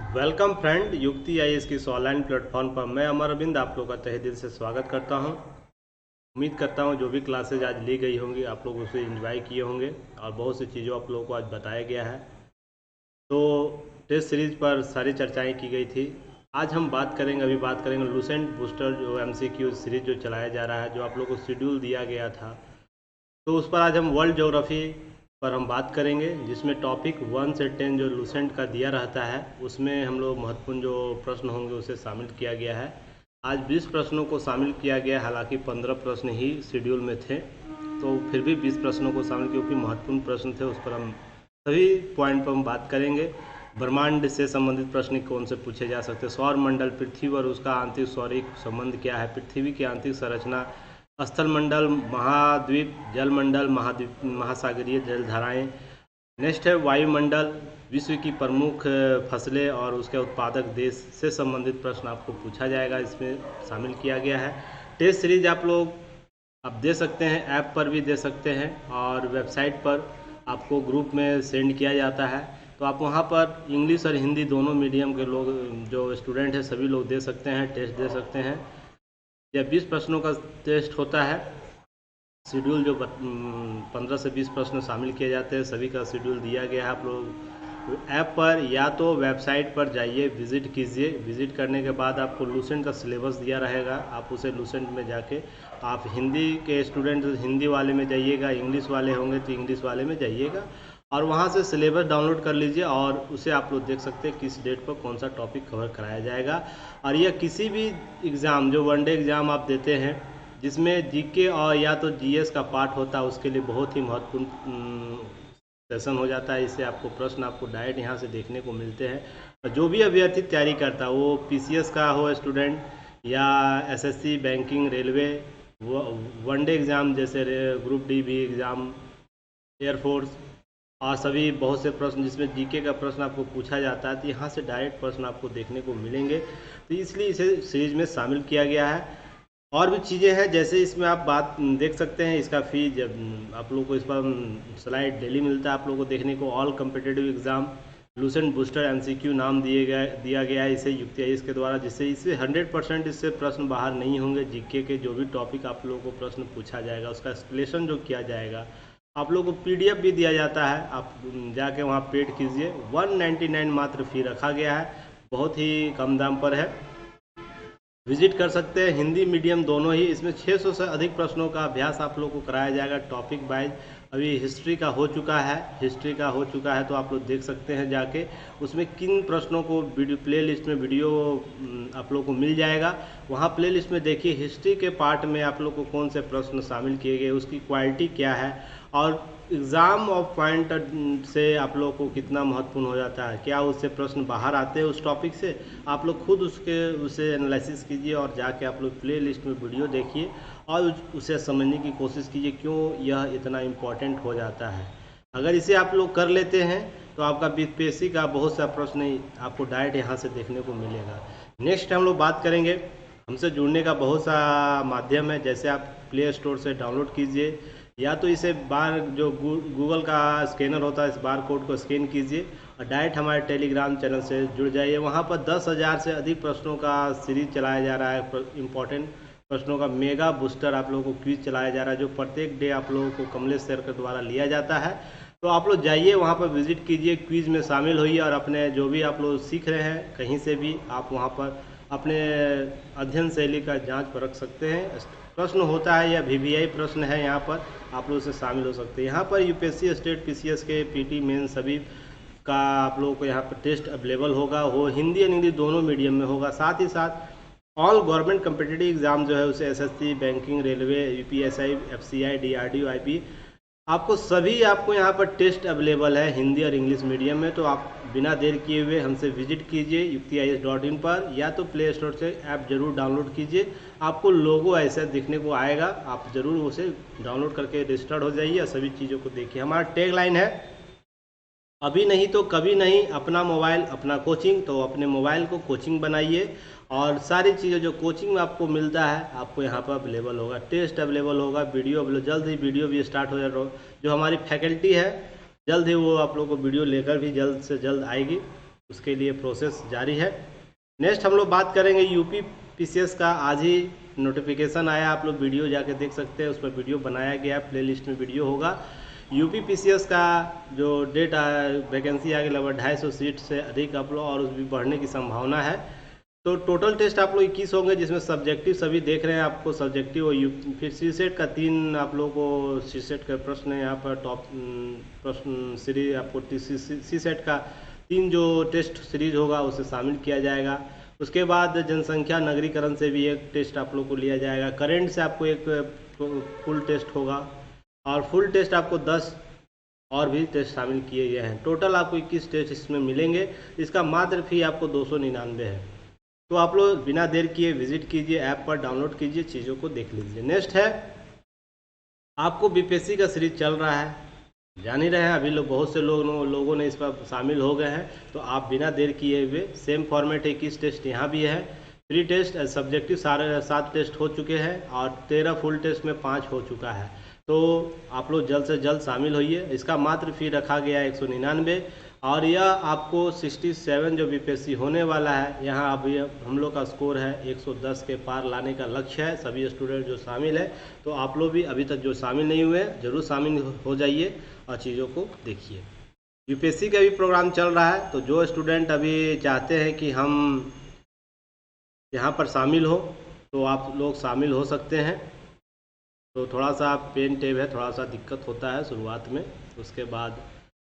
Welcome friend, युक्ति IAS की इस ऑनलाइन प्लेटफॉर्म पर मैं अमर अरविंद आप लोग का तहे दिल से स्वागत करता हूं। उम्मीद करता हूं जो भी क्लासेज आज ली गई होंगी आप लोग उसे एंजॉय किए होंगे और बहुत सी चीज़ों आप लोगों को आज बताया गया है। तो टेस्ट सीरीज पर सारी चर्चाएं की गई थी। आज हम बात करेंगे लूसेंट बूस्टर जो एमसीक्यू सीरीज जो चलाया जा रहा है, जो आप लोग को शेड्यूल दिया गया था। तो उस पर आज हम वर्ल्ड ज्योग्राफी पर हम बात करेंगे, जिसमें टॉपिक 1 से 10 जो लूसेंट का दिया रहता है उसमें हम लोग महत्वपूर्ण जो प्रश्न होंगे उसे शामिल किया गया है। आज 20 प्रश्नों को शामिल किया गया, हालांकि 15 प्रश्न ही शेड्यूल में थे, तो फिर भी 20 प्रश्नों को शामिल क्योंकि महत्वपूर्ण प्रश्न थे। उस पर हम सभी पॉइंट पर हम बात करेंगे। ब्रह्मांड से संबंधित प्रश्न कौन से पूछे जा सकते हैं, सौर मंडल, पृथ्वी और उसका आंतरिक सौरिक संबंध क्या है, पृथ्वी की आंतरिक संरचना, स्थल मंडल, महाद्वीप, जल मंडल, महाद्वीप, महासागरीय जलधाराएं। नेक्स्ट है वायुमंडल, विश्व की प्रमुख फसलें और उसके उत्पादक देश से संबंधित प्रश्न आपको पूछा जाएगा, इसमें शामिल किया गया है। टेस्ट सीरीज आप लोग दे सकते हैं, ऐप पर भी दे सकते हैं और वेबसाइट पर आपको ग्रुप में सेंड किया जाता है। तो आप वहाँ पर इंग्लिश और हिंदी दोनों मीडियम के लोग जो स्टूडेंट हैं सभी लोग दे सकते हैं, टेस्ट दे सकते हैं। यह 20 प्रश्नों का टेस्ट होता है। शेड्यूल जो 15 से 20 प्रश्न शामिल किए जाते हैं, सभी का शेड्यूल दिया गया है। आप लोग ऐप पर या तो वेबसाइट पर जाइए, विज़िट कीजिए। विज़िट करने के बाद आपको लूसेंट का सिलेबस दिया रहेगा, आप उसे लूसेंट में जाके आप हिंदी के स्टूडेंट हिंदी वाले में जाइएगा, इंग्लिश वाले होंगे तो इंग्लिश वाले में जाइएगा और वहाँ से सिलेबस डाउनलोड कर लीजिए और उसे आप लोग देख सकते हैं किस डेट पर कौन सा टॉपिक कवर कराया जाएगा। और यह किसी भी एग्ज़ाम जो वनडे एग्ज़ाम आप देते हैं जिसमें जीके और या तो जीएस का पार्ट होता है, उसके लिए बहुत ही महत्वपूर्ण सेशन हो जाता है। इससे आपको प्रश्न आपको डायरेक्ट यहाँ से देखने को मिलते हैं। जो भी अभ्यर्थी तैयारी करता है, वो पीसीएस का हो स्टूडेंट या SSC, banking, railway, one day exam जैसे ग्रुप डी भी एग्ज़ाम, एयरफोर्स और सभी बहुत से प्रश्न जिसमें जीके का प्रश्न आपको पूछा जाता है, तो यहाँ से डायरेक्ट प्रश्न आपको देखने को मिलेंगे। तो इसलिए इसे सीरीज में शामिल किया गया है। और भी चीज़ें हैं, जैसे इसमें आप बात देख सकते हैं, इसका फी जब आप लोग को इस पर स्लाइड डेली मिलता है आप लोगों को देखने को। All competitive exam Lucent booster MCQ नाम दिया गया है इसे युक्ति आईएएस के द्वारा, जिससे इससे 100% इससे प्रश्न बाहर नहीं होंगे। जीके के जो भी टॉपिक आप लोगों को प्रश्न पूछा जाएगा उसका एक्सप्लेनेशन जो किया जाएगा, आप लोगों को पीडीएफ भी दिया जाता है, आप जाके वहाँ पेड कीजिए। 199 मात्र फ़ी रखा गया है, बहुत ही कम दाम पर है। विजिट कर सकते हैं, हिंदी मीडियम दोनों ही। इसमें 600 से अधिक प्रश्नों का अभ्यास आप लोग को कराया जाएगा टॉपिक वाइज। अभी हिस्ट्री का हो चुका है तो आप लोग देख सकते हैं जाके उसमें किन प्रश्नों को वीडियो प्ले लिस्ट में वीडियो आप लोग को मिल जाएगा। वहाँ प्ले लिस्ट में देखिए हिस्ट्री के पार्ट में आप लोग को कौन से प्रश्न शामिल किए गए, उसकी क्वालिटी क्या है और एग्ज़ाम ऑफ पॉइंट से आप लोग को कितना महत्वपूर्ण हो जाता है, क्या उससे प्रश्न बाहर आते हैं उस टॉपिक से। आप लोग खुद उसे एनालिसिस कीजिए और जाके आप लोग प्ले लिस्ट में वीडियो देखिए और उसे समझने की कोशिश कीजिए क्यों यह इतना इम्पोर्टेंट हो जाता है। अगर इसे आप लोग कर लेते हैं तो आपका बीपीएससी का बहुत सा प्रश्न आपको डायरेक्ट यहाँ से देखने को मिलेगा। नेक्स्ट हम लोग बात करेंगे, हमसे जुड़ने का बहुत सा माध्यम है। जैसे आप प्ले स्टोर से डाउनलोड कीजिए या तो इसे जो गूगल का स्कैनर होता है, इस बार कोड को स्कैन कीजिए और डायरेक्ट हमारे टेलीग्राम चैनल से जुड़ जाइए। वहाँ पर 10,000 से अधिक प्रश्नों का सीरीज चलाया जा रहा है, इम्पोर्टेंट प्रश्नों का मेगा बूस्टर आप लोगों को क्विज चलाया जा रहा है, जो प्रत्येक डे आप लोगों को कमलेश सर के द्वारा लिया जाता है। तो आप लोग जाइए वहाँ पर विजिट कीजिए, क्विज में शामिल होइए और अपने जो भी आप लोग सीख रहे हैं कहीं से भी आप वहाँ पर अपने अध्ययन शैली का जांच परख सकते हैं। प्रश्न होता है या वीवीआई प्रश्न है, यहाँ पर आप लोग से शामिल हो सकते हैं। यहाँ पर यूपीएससी स्टेट पीसीएस के पीटी मेन सभी का आप लोगों को यहाँ पर टेस्ट अवेलेबल होगा, वो हिंदी और इंग्लिश दोनों मीडियम में होगा। साथ ही साथ ऑल गवर्नमेंट कम्पिटिटिव एग्जाम जो है उसे SSC, banking, railway, UPSI, FCI, DRDO, IP, आपको यहाँ पर टेस्ट अवेलेबल है हिंदी और इंग्लिश मीडियम में। तो आप बिना देर किए हुए हमसे विजिट कीजिए yuktIAS.in पर या तो प्ले स्टोर से ऐप जरूर डाउनलोड कीजिए। आपको लोगो ऐसा दिखने को आएगा, आप ज़रूर उसे डाउनलोड करके रजिस्टर्ड हो जाइए और सभी चीज़ों को देखिए। हमारा टैग लाइन है, अभी नहीं तो कभी नहीं, अपना मोबाइल अपना कोचिंग। तो अपने मोबाइल को कोचिंग बनाइए और सारी चीज़ें जो कोचिंग में आपको मिलता है आपको यहाँ पर अवेलेबल होगा। टेस्ट अवेलेबल होगा, वीडियो अवेलेबल, जल्द ही वीडियो भी स्टार्ट हो जाएगा। जो हमारी फैकल्टी है जल्द ही वो आप लोगों को वीडियो लेकर भी जल्द से जल्द आएगी। उसके लिए प्रोसेस जारी है। नेक्स्ट हम लोग बात करेंगे यूपी पीसीएस का। आज ही नोटिफिकेशन आया, आप लोग वीडियो जाके देख सकते हैं, उस पर वीडियो बनाया गया, प्लेलिस्ट में वीडियो होगा। यूपी पीसीएस का जो डेट वैकेंसी आ गई लगभग 250 सीट से अधिक आप लोग, और उस भी बढ़ने की संभावना है। तो टोटल टेस्ट आप लोग 21 होंगे, जिसमें सब्जेक्टिव सभी देख रहे हैं आपको, सब्जेक्टिव और फिर सी सेट का 3 आप लोगों को सी सेट का प्रश्न है यहाँ पर टॉप प्रश्न सीरीज आपको सी सेट का 3 जो टेस्ट सीरीज होगा उसे शामिल किया जाएगा। उसके बाद जनसंख्या नगरीकरण से भी एक टेस्ट आप लोग को लिया जाएगा। करेंट से आपको एक फुल टेस्ट होगा, और फुल टेस्ट आपको 10 और भी टेस्ट शामिल किए गए हैं। टोटल आपको 21 टेस्ट इसमें मिलेंगे। इसका मात्र फी आपको 299 है। तो आप लोग बिना देर किए विजिट कीजिए, ऐप पर डाउनलोड कीजिए, चीज़ों को देख लीजिए। नेक्स्ट है आपको बीपीएससी का सीरीज चल रहा है, जान ही रहे हैं, अभी लोग बहुत से लोगों ने इस पर शामिल हो गए हैं। तो आप बिना देर किए हुए, सेम फॉर्मेट है, 21 टेस्ट यहाँ भी है, प्री टेस्ट सब्जेक्टिव सारे 7 टेस्ट हो चुके हैं, और 13 फुल टेस्ट में 5 हो चुका है। तो आप लोग जल्द से जल्द शामिल होइए। इसका मात्र फी रखा गया है 199, और यह आपको 67 जो बीपीएससी होने वाला है, यहाँ अभी हम लोग का स्कोर है 110 के पार लाने का लक्ष्य है सभी स्टूडेंट जो शामिल है। तो आप लोग भी अभी तक जो शामिल नहीं हुए ज़रूर शामिल हो जाइए और चीज़ों को देखिए। यूपीएससी का भी प्रोग्राम चल रहा है, तो जो स्टूडेंट अभी चाहते हैं कि हम यहाँ पर शामिल हो, तो आप लोग शामिल हो सकते हैं। तो थोड़ा सा पेन टेप है, थोड़ा सा दिक्कत होता है शुरुआत में, उसके बाद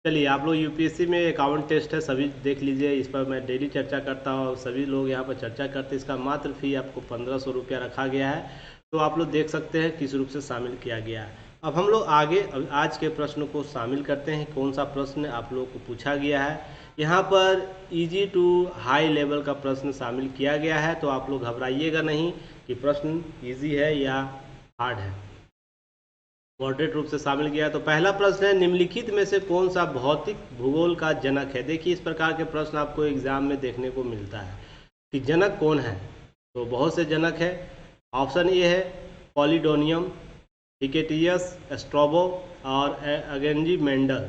चलिए। आप लोग यूपीएससी में अकाउंट टेस्ट है, सभी देख लीजिए, इस पर मैं डेली चर्चा करता हूँ, सभी लोग यहाँ पर चर्चा करते हैं। इसका मात्र फी आपको 1500 रुपया रखा गया है। तो आप लोग देख सकते हैं किस रूप से शामिल किया गया है। अब हम लोग आगे आज के प्रश्न को शामिल करते हैं। कौन सा प्रश्न आप लोग को पूछा गया है, यहाँ पर इजी टू हाई लेवल का प्रश्न शामिल किया गया है। तो आप लोग घबराइएगा नहीं कि प्रश्न इजी है या हार्ड है, मॉडरेट रूप से शामिल किया। तो पहला प्रश्न है, निम्नलिखित में से कौन सा भौतिक भूगोल का जनक है। देखिए, इस प्रकार के प्रश्न आपको एग्जाम में देखने को मिलता है कि जनक कौन है। तो बहुत से जनक है। ऑप्शन ए है पॉलीडोनियम, हिकेटियस, स्ट्रैबो और अगेंजी मेंडल।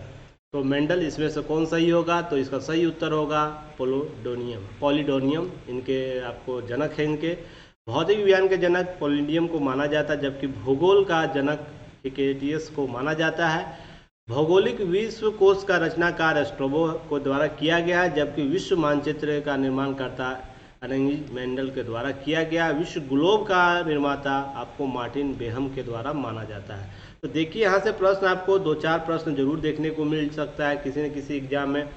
तो मेंडल इसमें से कौन सही होगा, तो इसका सही उत्तर होगा पॉलीडोनियम इनके आपको जनक है। इनके भौतिक विज्ञान के जनक पॉलीडियम को माना जाता है, जबकि भूगोल का जनक हिकेटियस को माना जाता है। भौगोलिक विश्व कोश का रचनाकार स्ट्रैबो को द्वारा किया गया है, जबकि विश्व मानचित्र का निर्माणकर्ता अगेंजी मेंडल के द्वारा किया गया। विश्व ग्लोब का निर्माता आपको मार्टिन बेहम के द्वारा माना जाता है। तो देखिए, यहाँ से प्रश्न आपको 2-4 प्रश्न जरूर देखने को मिल सकता है किसी न किसी एग्जाम में।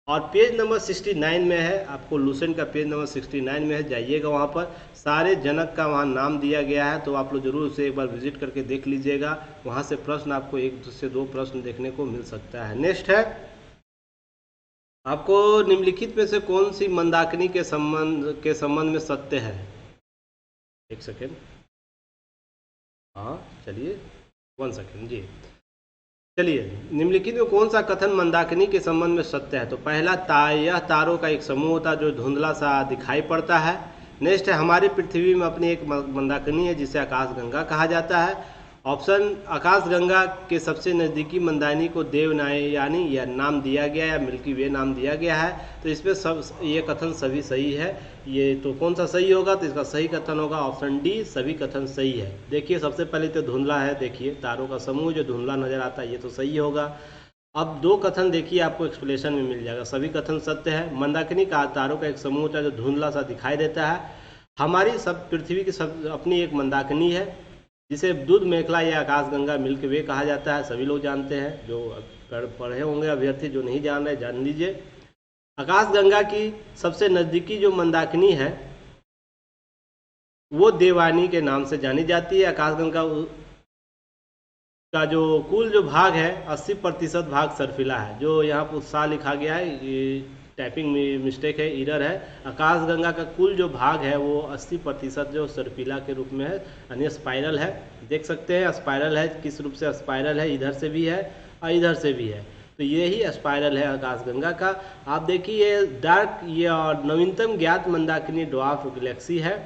और पेज नंबर 69 में है, आपको लूसेंट का पेज नंबर 69 में है, जाइएगा, वहाँ पर सारे जनक का वहाँ नाम दिया गया है। तो आप लोग जरूर उसे एक बार विजिट करके देख लीजिएगा, वहाँ से प्रश्न आपको 1 से 2 प्रश्न देखने को मिल सकता है। नेक्स्ट है, आपको निम्नलिखित में से कौन सी मंदाकिनी के संबंध में सत्य है। एक सेकेंड, हाँ चलिए 1 सेकेंड जी। चलिए, निम्नलिखित में कौन सा कथन मंदाकिनी के संबंध में सत्य है। तो पहला, यह तारों का एक समूह होता है जो धुंधला सा दिखाई पड़ता है। नेक्स्ट है, हमारी पृथ्वी में अपनी एक मंदाकिनी है जिसे आकाशगंगा कहा जाता है। ऑप्शन, आकाशगंगा के सबसे नज़दीकी मंदाकिनी को देवयानी या नाम दिया गया या मिल्की वे नाम दिया गया है। तो इसमें सब ये कथन सभी सही है। ये तो कौन सा सही होगा, तो इसका सही कथन होगा ऑप्शन डी, सभी कथन सही है। देखिए, सबसे पहले तो धुंधला है, देखिए तारों का समूह जो धुंधला नजर आता है, ये तो सही होगा। अब 2 कथन देखिए, आपको एक्सप्लेनेशन में मिल जाएगा। सभी कथन सत्य है। मंदाकिनी का तारों का एक समूह होता है जो धुंधला सा दिखाई देता है। हमारी सब पृथ्वी की सब अपनी एक मंदाकिनी है जिसे दूध मेखला या आकाशगंगा मिल्की वे कहा जाता है, सभी लोग जानते हैं। जो पढ़े होंगे अभ्यर्थी, जो नहीं जान रहे जान लीजिए। आकाशगंगा की सबसे नज़दीकी जो मंदाकिनी है वो देवयानी के नाम से जानी जाती है। आकाशगंगा का जो कुल जो भाग है 80% भाग सर्फिला है। जो यहाँ पर उत्साह लिखा गया है, ये टाइपिंग मिस्टेक है, एरर है। आकाशगंगा का कुल जो भाग है वो 80% जो सर्पिला के रूप में है, यानी स्पाइरल है। देख सकते हैं स्पाइरल है, किस रूप से स्पाइरल है, इधर से भी है और इधर से भी है। तो ये ही स्पाइरल है आकाशगंगा का। आप देखिए, ये डार्क, ये नवीनतम ज्ञात मंदाकिनी ड्वार्फ गैलेक्सी है।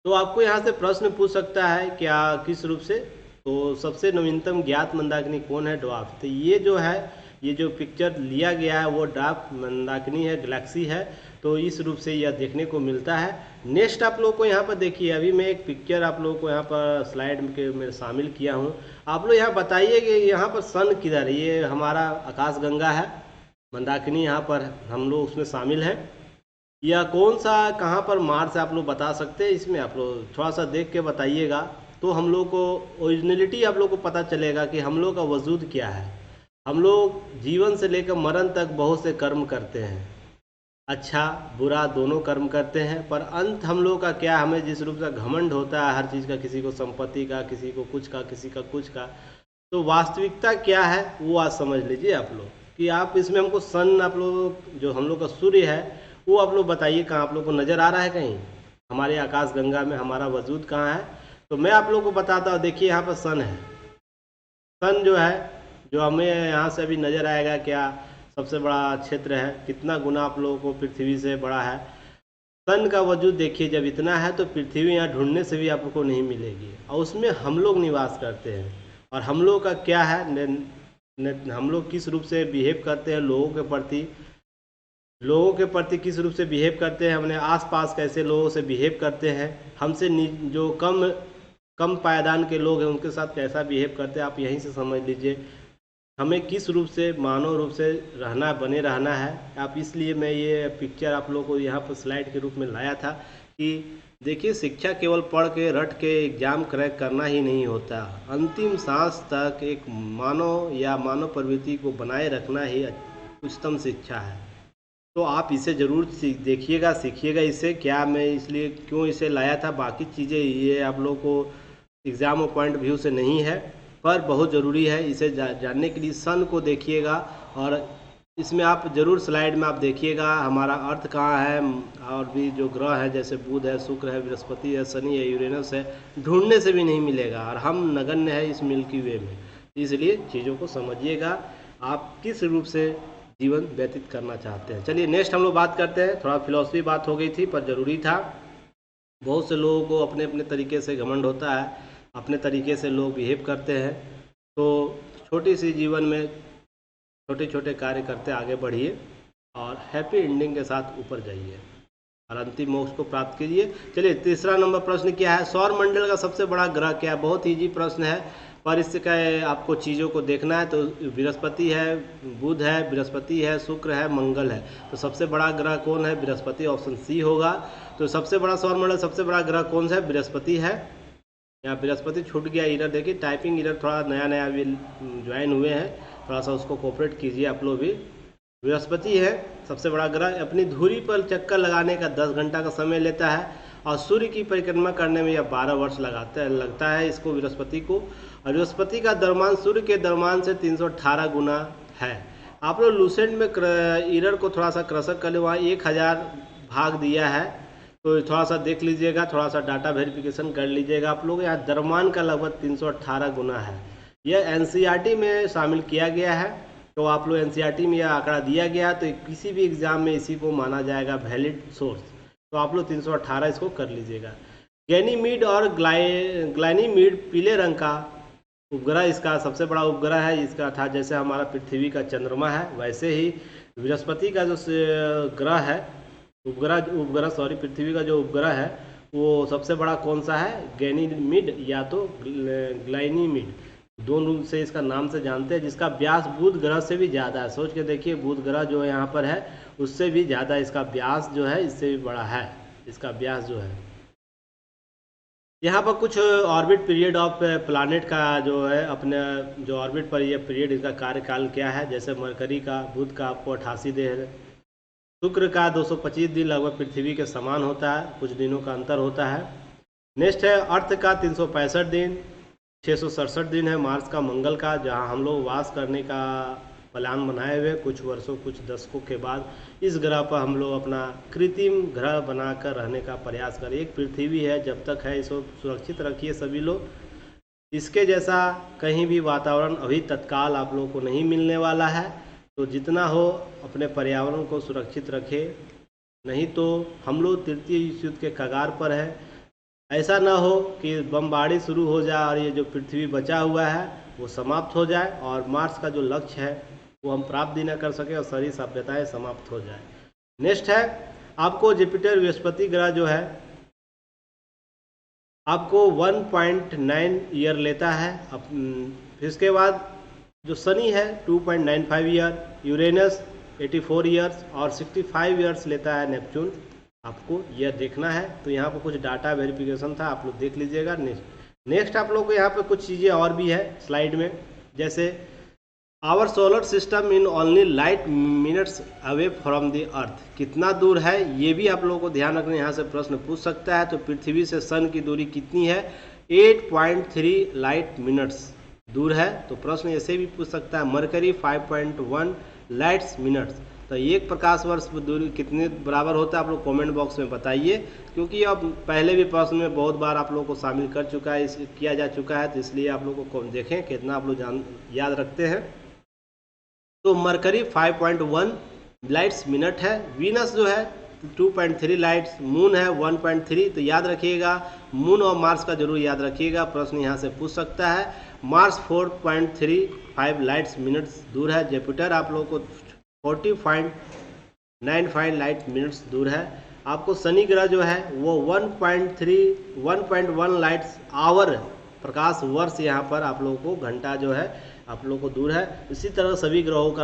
तो आपको यहाँ से प्रश्न पूछ सकता है क्या, किस रूप से, तो सबसे नवीनतम ज्ञात मंदाकिनी कौन है, ड्वार्फ। तो ये जो है ये जो पिक्चर लिया गया है वो डार्क मंदाकिनी है, गैलेक्सी है, तो इस रूप से यह देखने को मिलता है। नेक्स्ट आप लोग को यहाँ पर देखिए, अभी मैं एक पिक्चर आप लोगों को यहाँ पर स्लाइड के में शामिल किया हूँ। आप लोग यहाँ बताइए कि यहाँ पर सन किधर है। ये हमारा आकाशगंगा है, मंदाकिनी यहाँ पर हम लोग उसमें शामिल हैं। या कौन सा कहाँ पर मार्स है आप लोग बता सकते हैं। इसमें आप लोग थोड़ा सा देख के बताइएगा तो हम लोग को ओरिजिनलिटी आप लोग को पता चलेगा कि हम लोग का वजूद क्या है। हम लोग जीवन से लेकर मरण तक बहुत से कर्म करते हैं, अच्छा बुरा दोनों कर्म करते हैं, पर अंत हम लोग का क्या, हमें जिस रूप से घमंड होता है हर चीज़ का, किसी को संपत्ति का, किसी को कुछ का, किसी का कुछ का, तो वास्तविकता क्या है वो आज समझ लीजिए आप लोग। कि आप इसमें हमको सन, आप लोग जो हम लोग का सूर्य है वो आप लोग बताइए कहाँ आप लोग को नज़र आ रहा है कहीं हमारे आकाश गंगा में हमारा वजूद कहाँ है। तो मैं आप लोग को बताता हूँ, देखिए यहाँ पर सन है। सन जो है, जो हमें यहाँ से अभी नज़र आएगा क्या, सबसे बड़ा क्षेत्र है, कितना गुना आप लोगों को पृथ्वी से बड़ा है। सन का वजूद देखिए, जब इतना है तो पृथ्वी यहाँ ढूंढने से भी आपको नहीं मिलेगी, और उसमें हम लोग निवास करते हैं। और हम लोग का क्या है, हम लोग किस रूप से बिहेव करते हैं लोगों के प्रति किस रूप से बिहेव करते हैं, अपने आसपास कैसे लोगों से बिहेव करते हैं, हमसे जो कम पायदान के लोग हैं उनके साथ कैसा बिहेव करते हैं, आप यहीं से समझ लीजिए हमें किस रूप से मानव रूप से बने रहना है। आप इसलिए मैं ये पिक्चर आप लोगों को यहाँ पर स्लाइड के रूप में लाया था कि देखिए, शिक्षा केवल पढ़ के रट के एग्ज़ाम क्रैक करना ही नहीं होता, अंतिम सांस तक एक मानव प्रवृत्ति को बनाए रखना ही उच्चतम शिक्षा है। तो आप इसे ज़रूर देखिएगा, सीखिएगा इससे। क्या मैं इसलिए क्यों इसे लाया था, बाकी चीज़ें ये आप लोग को एग्ज़ाम पॉइंट व्यू से नहीं है, पर बहुत ज़रूरी है इसे जानने के लिए। सन को देखिएगा और इसमें आप ज़रूर स्लाइड में आप देखिएगा हमारा अर्थ कहाँ है, और भी जो ग्रह है जैसे बुध है, शुक्र है, बृहस्पति है, शनि है, यूरेनस है, ढूंढने से भी नहीं मिलेगा, और हम नगण्य है इस मिल्की वे में। इसलिए चीज़ों को समझिएगा, आप किस रूप से जीवन व्यतीत करना चाहते हैं। चलिए नेक्स्ट हम लोग बात करते हैं। थोड़ा फिलॉसफी बात हो गई थी पर ज़रूरी था। बहुत से लोगों को अपने अपने तरीके से घमंड होता है, अपने तरीके से लोग बिहेव करते हैं। तो छोटी सी जीवन में छोटे छोटे कार्य करते आगे बढ़िए और हैप्पी एंडिंग के साथ ऊपर जाइए और अंतिम मोक्ष को प्राप्त कीजिए। चलिए तीसरा नंबर प्रश्न क्या है, सौर मंडल का सबसे बड़ा ग्रह क्या है। बहुत ईजी प्रश्न है, पर इसका आपको चीज़ों को देखना है। तो बृहस्पति है, बुध है, बृहस्पति है, शुक्र है, मंगल है। तो सबसे बड़ा ग्रह कौन है, बृहस्पति, ऑप्शन सी होगा। तो सबसे बड़ा सौरमंडल सबसे बड़ा ग्रह कौन सा है, बृहस्पति है। यहाँ बृहस्पति छूट गया इधर, देखिए टाइपिंग इधर थोड़ा नया अभी ज्वाइन हुए हैं, थोड़ा सा उसको कोऑपरेट कीजिए आप लोग भी। बृहस्पति है सबसे बड़ा ग्रह, अपनी धुरी पर चक्कर लगाने का 10 घंटा का समय लेता है और सूर्य की परिक्रमा करने में यह 12 वर्ष लगता है इसको, बृहस्पति को। और बृहस्पति का द्रव्यमान सूर्य के द्रव्यमान से 318 गुना है। आप लोग लूसेंट में इरर को थोड़ा सा क्रसर कर ले, वहाँ 1000 भाग दिया है, तो थोड़ा सा देख लीजिएगा, थोड़ा सा डाटा वेरिफिकेशन कर लीजिएगा आप लोग। यहाँ द्रव्यमान का लगभग 318 गुना है। यह एनसीईआरटी में शामिल किया गया है, तो आप लोग एनसीईआरटी में यह आंकड़ा दिया गया, तो किसी भी एग्जाम में इसी को माना जाएगा वैलिड सोर्स। तो आप लोग 318 इसको कर लीजिएगा। गैनीमीड और ग्लाइनीमीड पीले रंग का उपग्रह इसका सबसे बड़ा उपग्रह है। इसका था जैसे हमारा पृथ्वी का चंद्रमा है, वैसे ही बृहस्पति का जो ग्रह है, पृथ्वी का जो उपग्रह है वो सबसे बड़ा कौन सा है, गैनीमीड या तो ग्लाइनीमीड, दोनों से इसका नाम से जानते हैं, जिसका व्यास बुध ग्रह से भी ज़्यादा है। सोच के देखिए, बुध ग्रह जो यहाँ पर है उससे भी ज़्यादा इसका व्यास जो है, इससे भी बड़ा है इसका व्यास जो है। यहाँ पर कुछ ऑर्बिट पीरियड ऑफ प्लानेट का जो है, अपने जो ऑर्बिट पर ये पीरियड, इसका कार्यकाल क्या है। जैसे मरकरी का, बुध का आपको 88 दिन है, शुक्र का 225 दिन लगभग पृथ्वी के समान होता है, कुछ दिनों का अंतर होता है। नेक्स्ट है अर्थ का 365 दिन, 667 दिन है मार्स का, मंगल का, जहाँ हम लोग वास करने का प्लान बनाए हुए कुछ वर्षों, कुछ दशकों के बाद इस ग्रह पर हम लोग अपना कृत्रिम ग्रह बनाकर रहने का प्रयास करें। एक पृथ्वी है, जब तक है इसको सुरक्षित रखिए सभी लोग। इसके जैसा कहीं भी वातावरण अभी तत्काल आप लोगों को नहीं मिलने वाला है, तो जितना हो अपने पर्यावरण को सुरक्षित रखें, नहीं तो हम लोग तृतीय युद्ध के कगार पर है। ऐसा ना हो कि बमबारी शुरू हो जाए और ये जो पृथ्वी बचा हुआ है वो समाप्त हो जाए और मार्स का जो लक्ष्य है वो हम प्राप्त भी न कर सके और सारी सभ्यताएं समाप्त हो जाए। नेक्स्ट है आपको जुपिटर बृहस्पति ग्रह जो है आपको 1.9 ईयर लेता है। फिर इसके बाद जो शनि है 2.95 ईयर, यूरेनस 84 ईयर्स और 65 ईयर्स लेता है नेपच्यून। आपको यह देखना है। तो यहाँ पर कुछ डाटा वेरिफिकेशन था, आप लोग देख लीजिएगा। नेक्स्ट आप लोग को यहाँ पे कुछ चीज़ें और भी है स्लाइड में, जैसे our solar system in only light minutes away from the earth, कितना दूर है ये भी आप लोगों को ध्यान रखना। यहाँ से प्रश्न पूछ सकता है। तो पृथ्वी से सन की दूरी कितनी है? 8.3 लाइट मिनट्स दूर है। तो प्रश्न ऐसे भी पूछ सकता है। मरकरी 5.1 लाइट्स मिनट्स, तो एक प्रकाश वर्ष दूरी कितने बराबर होता है आप लोग कमेंट बॉक्स में बताइए, क्योंकि अब पहले भी प्रश्न में बहुत बार आप लोगों को शामिल कर चुका है, किया जा चुका है। तो इसलिए आप लोगों को देखें कितना आप लोग याद रखते हैं। तो मरकरी 5.1 लाइट्स मिनट है। वीनस जो है 2.3 लाइट्स, मून है 1.3। तो याद रखिएगा, मून और मार्स का जरूर याद रखिएगा, प्रश्न यहाँ से पूछ सकता है। मार्स 4.35 लाइट्स मिनट्स दूर है। जुपिटर आप लोगों को 40.95 लाइट मिनट्स दूर है। आपको शनि ग्रह जो है वो 1.1 लाइट्स आवर प्रकाश वर्ष यहाँ पर आप लोगों को घंटा जो है आप लोगों को दूर है। इसी तरह सभी ग्रहों का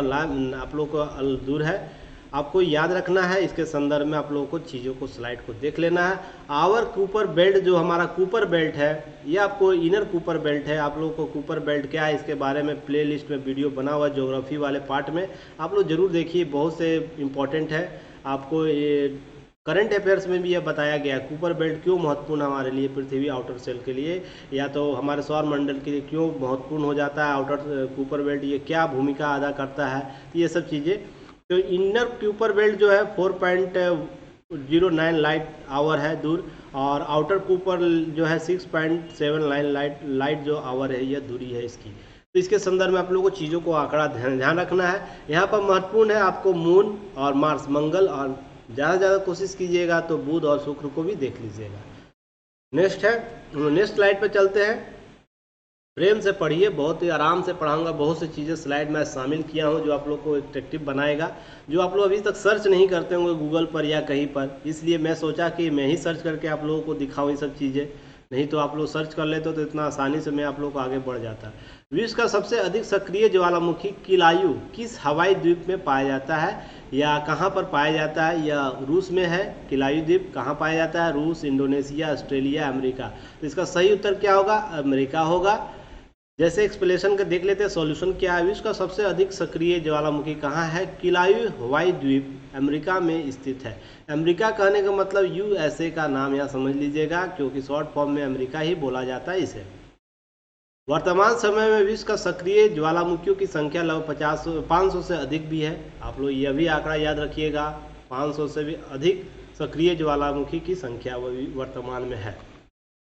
आप लोगों को दूर है। आपको याद रखना है। इसके संदर्भ में आप लोगों को चीज़ों को स्लाइड को देख लेना है। आवर कूपर बेल्ट, जो हमारा कूपर बेल्ट है, ये आपको इनर कूपर बेल्ट है। आप लोगों को कूपर बेल्ट क्या है इसके बारे में प्लेलिस्ट में वीडियो बना हुआ है ज्योग्राफी वाले पार्ट में, आप लोग जरूर देखिए, बहुत से इम्पोर्टेंट है। आपको ये करंट अफेयर्स में भी यह बताया गया कूपर बेल्ट क्यों महत्वपूर्ण हमारे लिए, पृथ्वी आउटर सेल के लिए या तो हमारे सौर मंडल के लिए क्यों महत्वपूर्ण हो जाता है आउटर कूपर बेल्ट, ये क्या भूमिका अदा करता है, तो ये सब चीज़ें। तो इनर कूपर बेल्ट जो है 4.09 लाइट आवर है दूर, और आउटर कूपर जो है 6.79 लाइट जो आवर है, यह दूरी है इसकी। तो इसके संदर्भ में आप लोगों को चीज़ों को आंकड़ा ध्यान रखना है। यहाँ पर महत्वपूर्ण है आपको मून और मार्स, मंगल, और ज़्यादा से ज़्यादा कोशिश कीजिएगा तो बुध और शुक्र को भी देख लीजिएगा। नेक्स्ट है, नेक्स्ट स्लाइड पे चलते हैं। प्रेम से पढ़िए, बहुत ही आराम से पढ़ाऊंगा। बहुत सी चीज़ें स्लाइड में शामिल किया हूँ जो आप लोग को अट्रैक्टिव बनाएगा, जो आप लोग अभी तक सर्च नहीं करते होंगे गूगल पर या कहीं पर, इसलिए मैं सोचा कि मैं ही सर्च करके आप लोगों को दिखाऊँ ये सब चीज़ें। नहीं तो आप लोग सर्च कर लेते तो इतना आसानी से मैं आप लोग को आगे बढ़ जाता। विश्व का सबसे अधिक सक्रिय ज्वालामुखी किलायु किस हवाई द्वीप में पाया जाता है या कहाँ पर पाया जाता है? या रूस में है। किलायु द्वीप कहाँ पाया जाता है? रूस, इंडोनेशिया, ऑस्ट्रेलिया, अमेरिका। तो इसका सही उत्तर क्या होगा? अमेरिका होगा। जैसे एक्सप्लेनेशन का देख लेते हैं, सॉल्यूशन क्या है। विश्व का सबसे अधिक सक्रिय ज्वालामुखी कहाँ है? किलायु हवाई द्वीप अमेरिका में स्थित है। अमेरिका कहने का मतलब यूएसए का नाम यहाँ समझ लीजिएगा, क्योंकि शॉर्ट फॉर्म में अमेरिका ही बोला जाता है इसे। वर्तमान समय में विश्व का सक्रिय ज्वालामुखियों की संख्या लगभग 500 से अधिक भी है। आप लोग यह भी आंकड़ा याद रखिएगा, 500 से भी अधिक सक्रिय ज्वालामुखी की संख्या वर्तमान में है।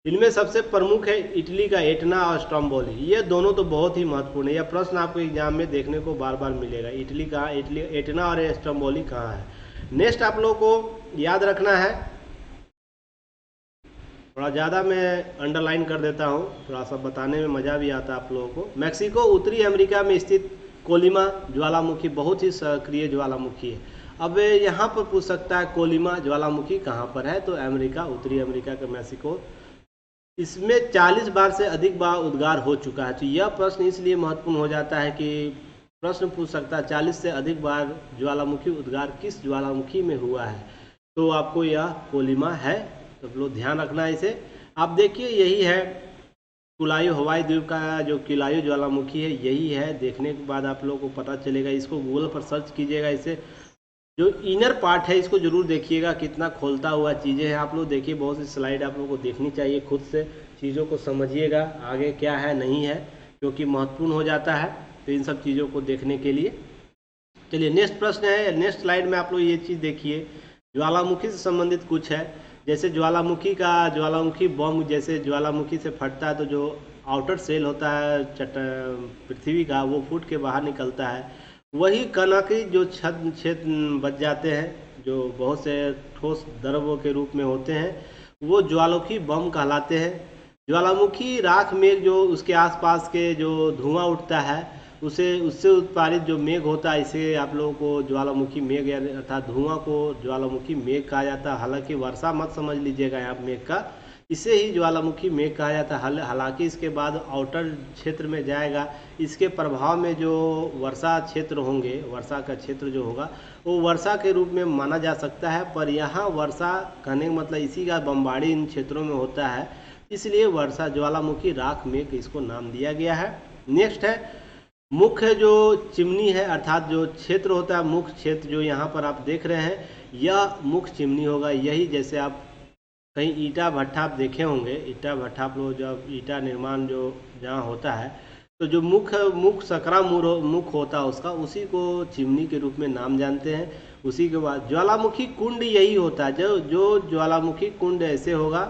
इनमें सबसे प्रमुख है इटली का एटना और स्ट्रोम्बोली। ये दोनों तो बहुत ही महत्वपूर्ण है, यह प्रश्न आपको एग्जाम में देखने को बार बार मिलेगा। इटली कहाँ, एटना और स्ट्रोम्बोली कहाँ है। नेक्स्ट आप लोगों को याद रखना है, थोड़ा ज़्यादा मैं अंडरलाइन कर देता हूँ, थोड़ा सा बताने में मज़ा भी आता है आप लोगों को। मैक्सिको उत्तरी अमेरिका में स्थित कोलिमा ज्वालामुखी बहुत ही सक्रिय ज्वालामुखी है। अब यहाँ पर पूछ सकता है कोलिमा ज्वालामुखी कहाँ पर है? तो अमेरिका, उत्तरी अमेरिका का मैक्सिको। इसमें 40 बार से अधिक बार उद्गार हो चुका है। तो यह प्रश्न इसलिए महत्वपूर्ण हो जाता है कि प्रश्न पूछ सकता है 40 से अधिक बार ज्वालामुखी उद्गार किस ज्वालामुखी में हुआ है? तो आपको यह कोलिमा है, तो लोग ध्यान रखना है इसे। आप देखिए यही है किलायु हवाई द्वीप का जो किलायु ज्वालामुखी है, यही है। देखने के बाद आप लोगों को पता चलेगा, इसको गूगल पर सर्च कीजिएगा। इसे जो इनर पार्ट है इसको जरूर देखिएगा, कितना खोलता हुआ चीज़ें हैं। आप लोग देखिए, बहुत सी स्लाइड आप लोगों को देखनी चाहिए, खुद से चीज़ों को समझिएगा आगे क्या है नहीं है, क्योंकि महत्वपूर्ण हो जाता है तो इन सब चीज़ों को देखने के लिए। चलिए नेक्स्ट प्रश्न है, नेक्स्ट स्लाइड में आप लोग ये चीज़ देखिए, ज्वालामुखी से संबंधित कुछ है। जैसे ज्वालामुखी बम जैसे ज्वालामुखी से फटता है तो जो आउटर सेल होता है पृथ्वी का, वो फूट के बाहर निकलता है। वही कणाकी जो छेद बच जाते हैं, जो बहुत से ठोस द्रव्यों के रूप में होते हैं, वो ज्वालामुखी बम कहलाते हैं। ज्वालामुखी राख में जो उसके आसपास के जो धुआं उठता है उसे उससे उत्पादित जो मेघ होता है, इसे आप लोगों को ज्वालामुखी मेघ या अर्थात धुआं को ज्वालामुखी मेघ कहा जाता है। हालांकि वर्षा मत समझ लीजिएगा यहाँ मेघ का, इसे ही ज्वालामुखी मेघ कहा जाता है। हालांकि इसके बाद आउटर क्षेत्र में जाएगा, इसके प्रभाव में जो वर्षा क्षेत्र होंगे, वर्षा का क्षेत्र जो होगा वो वर्षा के रूप में माना जा सकता है। पर यहाँ वर्षा कहने का मतलब इसी का बमबारी इन क्षेत्रों में होता है, इसलिए वर्षा ज्वालामुखी राख मेघ इसको नाम दिया गया है। नेक्स्ट है मुख्य जो चिमनी है, अर्थात जो क्षेत्र होता है मुख्य क्षेत्र जो यहाँ पर आप देख रहे हैं, यह मुख्य चिमनी होगा। यही जैसे आप कहीं ईटा भट्ठा आप देखे होंगे, ईटा भट्ठा आप लोग जब ईटा निर्माण जो जहाँ होता है, तो जो मुख्य सकरा मुख होता है उसका, उसी को चिमनी के रूप में नाम जानते हैं। उसी के बाद ज्वालामुखी कुंड यही होता है, जो ज्वालामुखी कुंड ऐसे होगा,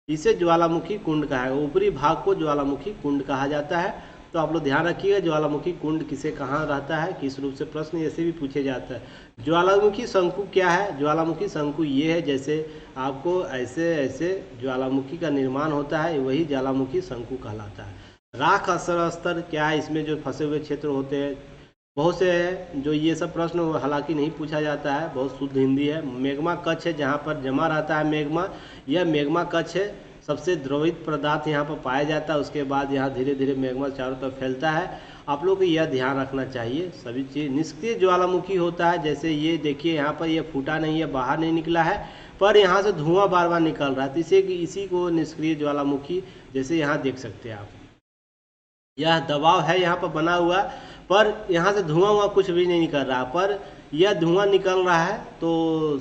इसे ज्वालामुखी कुंड कहा है। ऊपरी भाग को ज्वालामुखी कुंड कहा जाता है। तो आप लोग ध्यान रखिएगा ज्वालामुखी कुंड किसे कहाँ रहता है, किस रूप से प्रश्न ऐसे भी पूछे जाता है। ज्वालामुखी शंकु क्या है? ज्वालामुखी शंकु ये है, जैसे आपको ऐसे ऐसे ज्वालामुखी का निर्माण होता है, वही ज्वालामुखी शंकु कहलाता है। राख स्तर क्या है? इसमें जो फंसे हुए क्षेत्र होते हैं बहुत से हैं, जो ये सब प्रश्न हालांकि नहीं पूछा जाता है, बहुत शुद्ध हिंदी है। मैग्मा कक्ष है, जहाँ पर जमा रहता है मैग्मा, यह मैग्मा कक्ष है। सबसे द्रवित पदार्थ यहाँ पर पाया जाता है, उसके बाद यहाँ धीरे धीरे मैग्मा चारों तरफ फैलता है। आप लोग को यह ध्यान रखना चाहिए सभी चीज़। निष्क्रिय ज्वालामुखी होता है, जैसे ये देखिए यहाँ पर यह फूटा नहीं है, बाहर नहीं निकला है, पर यहाँ से धुआं बार बार निकल रहा है, तो इसी को निष्क्रिय ज्वालामुखी जैसे यहाँ देख सकते हैं आप। यह दबाव है यहाँ पर बना हुआ, पर यहाँ से धुआं कुछ भी नहीं निकल रहा, पर यह धुआं निकल रहा है, तो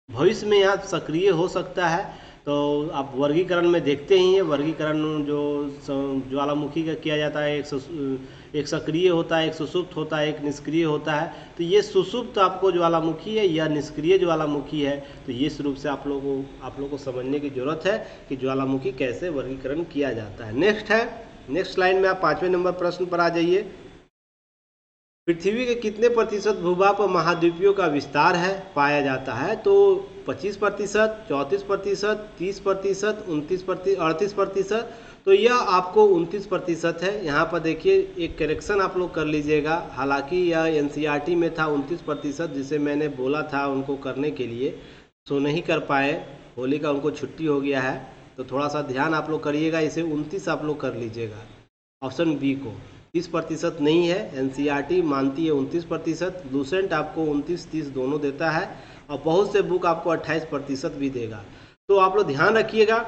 भविष्य में यहाँ सक्रिय हो सकता है। तो आप वर्गीकरण में देखते ही हैं, वर्गीकरण जो ज्वालामुखी का किया जाता है, एक सक्रिय होता है, एक सुषुप्त होता है, एक निष्क्रिय होता है। तो ये सुषुप्त आपको ज्वालामुखी है, यह निष्क्रिय ज्वालामुखी है। तो ये रूप से आप लोगों को समझने की जरूरत है कि ज्वालामुखी कैसे वर्गीकरण किया जाता है। नेक्स्ट लाइन में आप 5वें नंबर प्रश्न पर आ जाइए। पृथ्वी के कितने प्रतिशत भूभाग पर महाद्वीपों का विस्तार है पाया जाता है? तो 25%, 34%, 30%, 29%, 38%। तो यह आपको 29% है। यहाँ पर देखिए एक करेक्शन आप लोग कर लीजिएगा, हालांकि यह एनसीईआरटी में था 29%, जिसे मैंने बोला था उनको करने के लिए, सो नहीं कर पाए, होली का उनको छुट्टी हो गया है। तो थोड़ा सा ध्यान आप लोग करिएगा, इसे 29 आप लोग कर लीजिएगा, ऑप्शन बी को। 30% नहीं है, एनसीईआरटी मानती है 29%, लूसेंट आपको 29-30 दोनों देता है, और बहुत से बुक आपको 28% भी देगा। तो आप लोग ध्यान रखिएगा,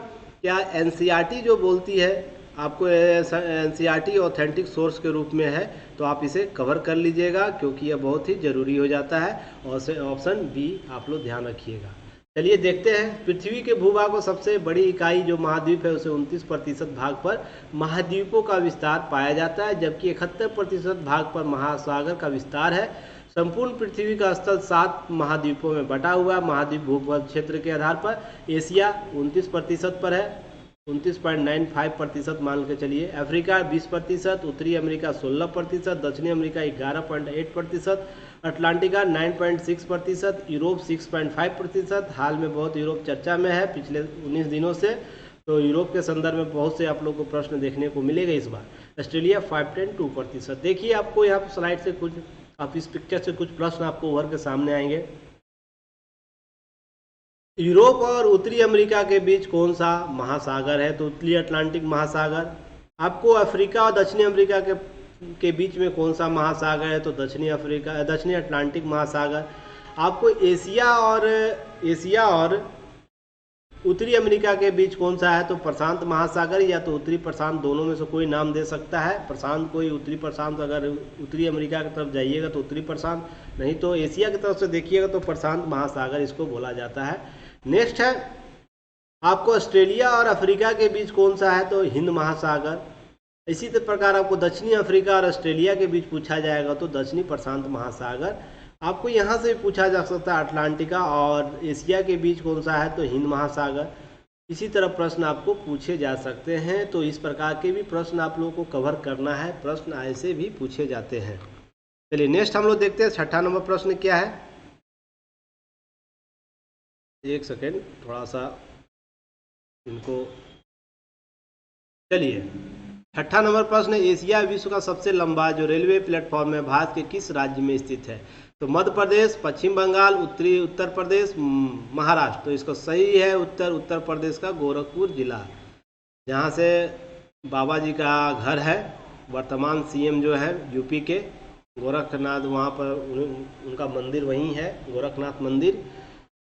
क्या एनसीईआरटी जो बोलती है आपको, एनसीईआरटी ऑथेंटिक सोर्स के रूप में है, तो आप इसे कवर कर लीजिएगा, क्योंकि यह बहुत ही ज़रूरी हो जाता है। और ऑप्शन बी आप लोग ध्यान रखिएगा। चलिए देखते हैं, पृथ्वी के भूभाग को सबसे बड़ी इकाई जो महाद्वीप है, उसे 29% भाग पर महाद्वीपों का विस्तार पाया जाता है, जबकि 71% भाग पर महासागर का विस्तार है। संपूर्ण पृथ्वी का स्थल 7 महाद्वीपों में बटा हुआ है। महाद्वीप भूभाग क्षेत्र के आधार पर एशिया 29% पर है, 29.95% मान के चलिए। अफ्रीका 20%, उत्तरी अमेरिका 16%, दक्षिणी अमेरिका 11.8%, अटलांटिका 9.6%, यूरोप 6.5%। हाल में बहुत यूरोप चर्चा में है पिछले 19 दिनों से, तो यूरोप के संदर्भ में बहुत से आप लोग को प्रश्न देखने को मिलेगा इस बार। ऑस्ट्रेलिया 5.2%। देखिए आपको यहाँ स्लाइड से कुछ, आप इस पिक्चर से कुछ प्रश्न आपको उभर के सामने आएंगे। यूरोप और उत्तरी अमेरिका के बीच कौन सा महासागर है? तो उत्तरी अटलांटिक महासागर। आपको अफ्रीका और दक्षिणी अमेरिका के बीच में कौन सा महासागर है? तो दक्षिणी अटलांटिक महासागर। आपको एशिया और उत्तरी अमेरिका के बीच कौन सा है? तो प्रशांत महासागर, या तो उत्तरी प्रशांत, दोनों में से कोई नाम दे सकता है। प्रशांत कोई, उत्तरी प्रशांत। अगर उत्तरी अमेरिका की तरफ जाइएगा तो उत्तरी प्रशांत, नहीं तो एशिया की तरफ से देखिएगा तो प्रशांत महासागर इसको बोला जाता है। नेक्स्ट है आपको ऑस्ट्रेलिया और अफ्रीका के बीच कौन सा है? तो हिंद महासागर। इसी प्रकार आपको दक्षिणी अफ्रीका और ऑस्ट्रेलिया के बीच पूछा जाएगा तो दक्षिणी प्रशांत महासागर। आपको यहाँ से पूछा जा सकता है अटलांटिका और एशिया के बीच कौन सा है? तो हिंद महासागर। इसी तरह प्रश्न आपको पूछे जा सकते हैं। तो इस प्रकार के भी प्रश्न आप लोगों को कवर करना है, प्रश्न ऐसे भी पूछे जाते हैं। चलिए नेक्स्ट हम लोग देखते हैं 6ठा नंबर प्रश्न क्या है। एक सेकेंड, थोड़ा सा इनको, चलिए छठा नंबर प्रश्न, एशिया विश्व का सबसे लंबा जो रेलवे प्लेटफॉर्म है भारत के किस राज्य में स्थित है? तो मध्य प्रदेश, पश्चिम बंगाल, उत्तर प्रदेश, महाराष्ट्र। तो इसको सही है उत्तर प्रदेश का गोरखपुर जिला, जहाँ से बाबा जी का घर है। वर्तमान सीएम जो है यूपी के गोरखनाथ, वहाँ पर उनका मंदिर वहीं है, गोरखनाथ मंदिर।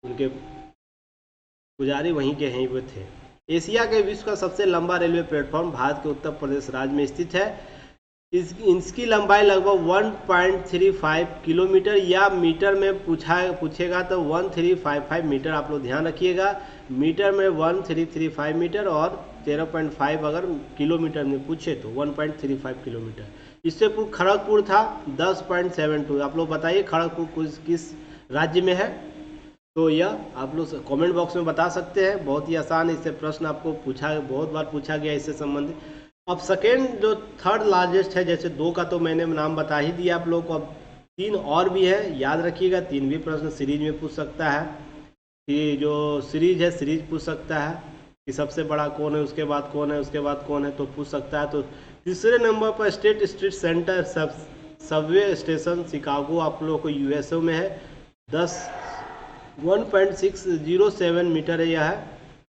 उनके पुजारी वहीं के हैं वो थे। एशिया के विश्व का सबसे लंबा रेलवे प्लेटफॉर्म भारत के उत्तर प्रदेश राज्य में स्थित है। इसकी लंबाई लगभग 1.35 किलोमीटर, या मीटर में पूछेगा तो 1355 मीटर। आप लोग ध्यान रखिएगा, मीटर में 1335 मीटर, और 13.5 अगर किलोमीटर में पूछे तो 1.35 किलोमीटर। इससे पूर्व खड़गपुर था 10.72। आप लोग बताइए खड़गपुर किस राज्य में है? तो यह आप लोग कमेंट बॉक्स में बता सकते हैं। बहुत ही आसान इससे प्रश्न आपको बहुत बार पूछा गया इससे संबंधित। अब सेकेंड जो थर्ड लार्जेस्ट है, जैसे 2 का तो मैंने नाम बता ही दिया आप लोग को, अब 3 और भी है, याद रखिएगा। 3 भी प्रश्न सीरीज में पूछ सकता है, कि जो सीरीज है सीरीज पूछ सकता है कि सबसे बड़ा कौन है, उसके बाद कौन है, उसके बाद कौन है, तो पूछ सकता है। तो तीसरे नंबर पर state street centre Subway station Chicago आप लोगों को यूएसए में है। 1.607 मीटर है, यह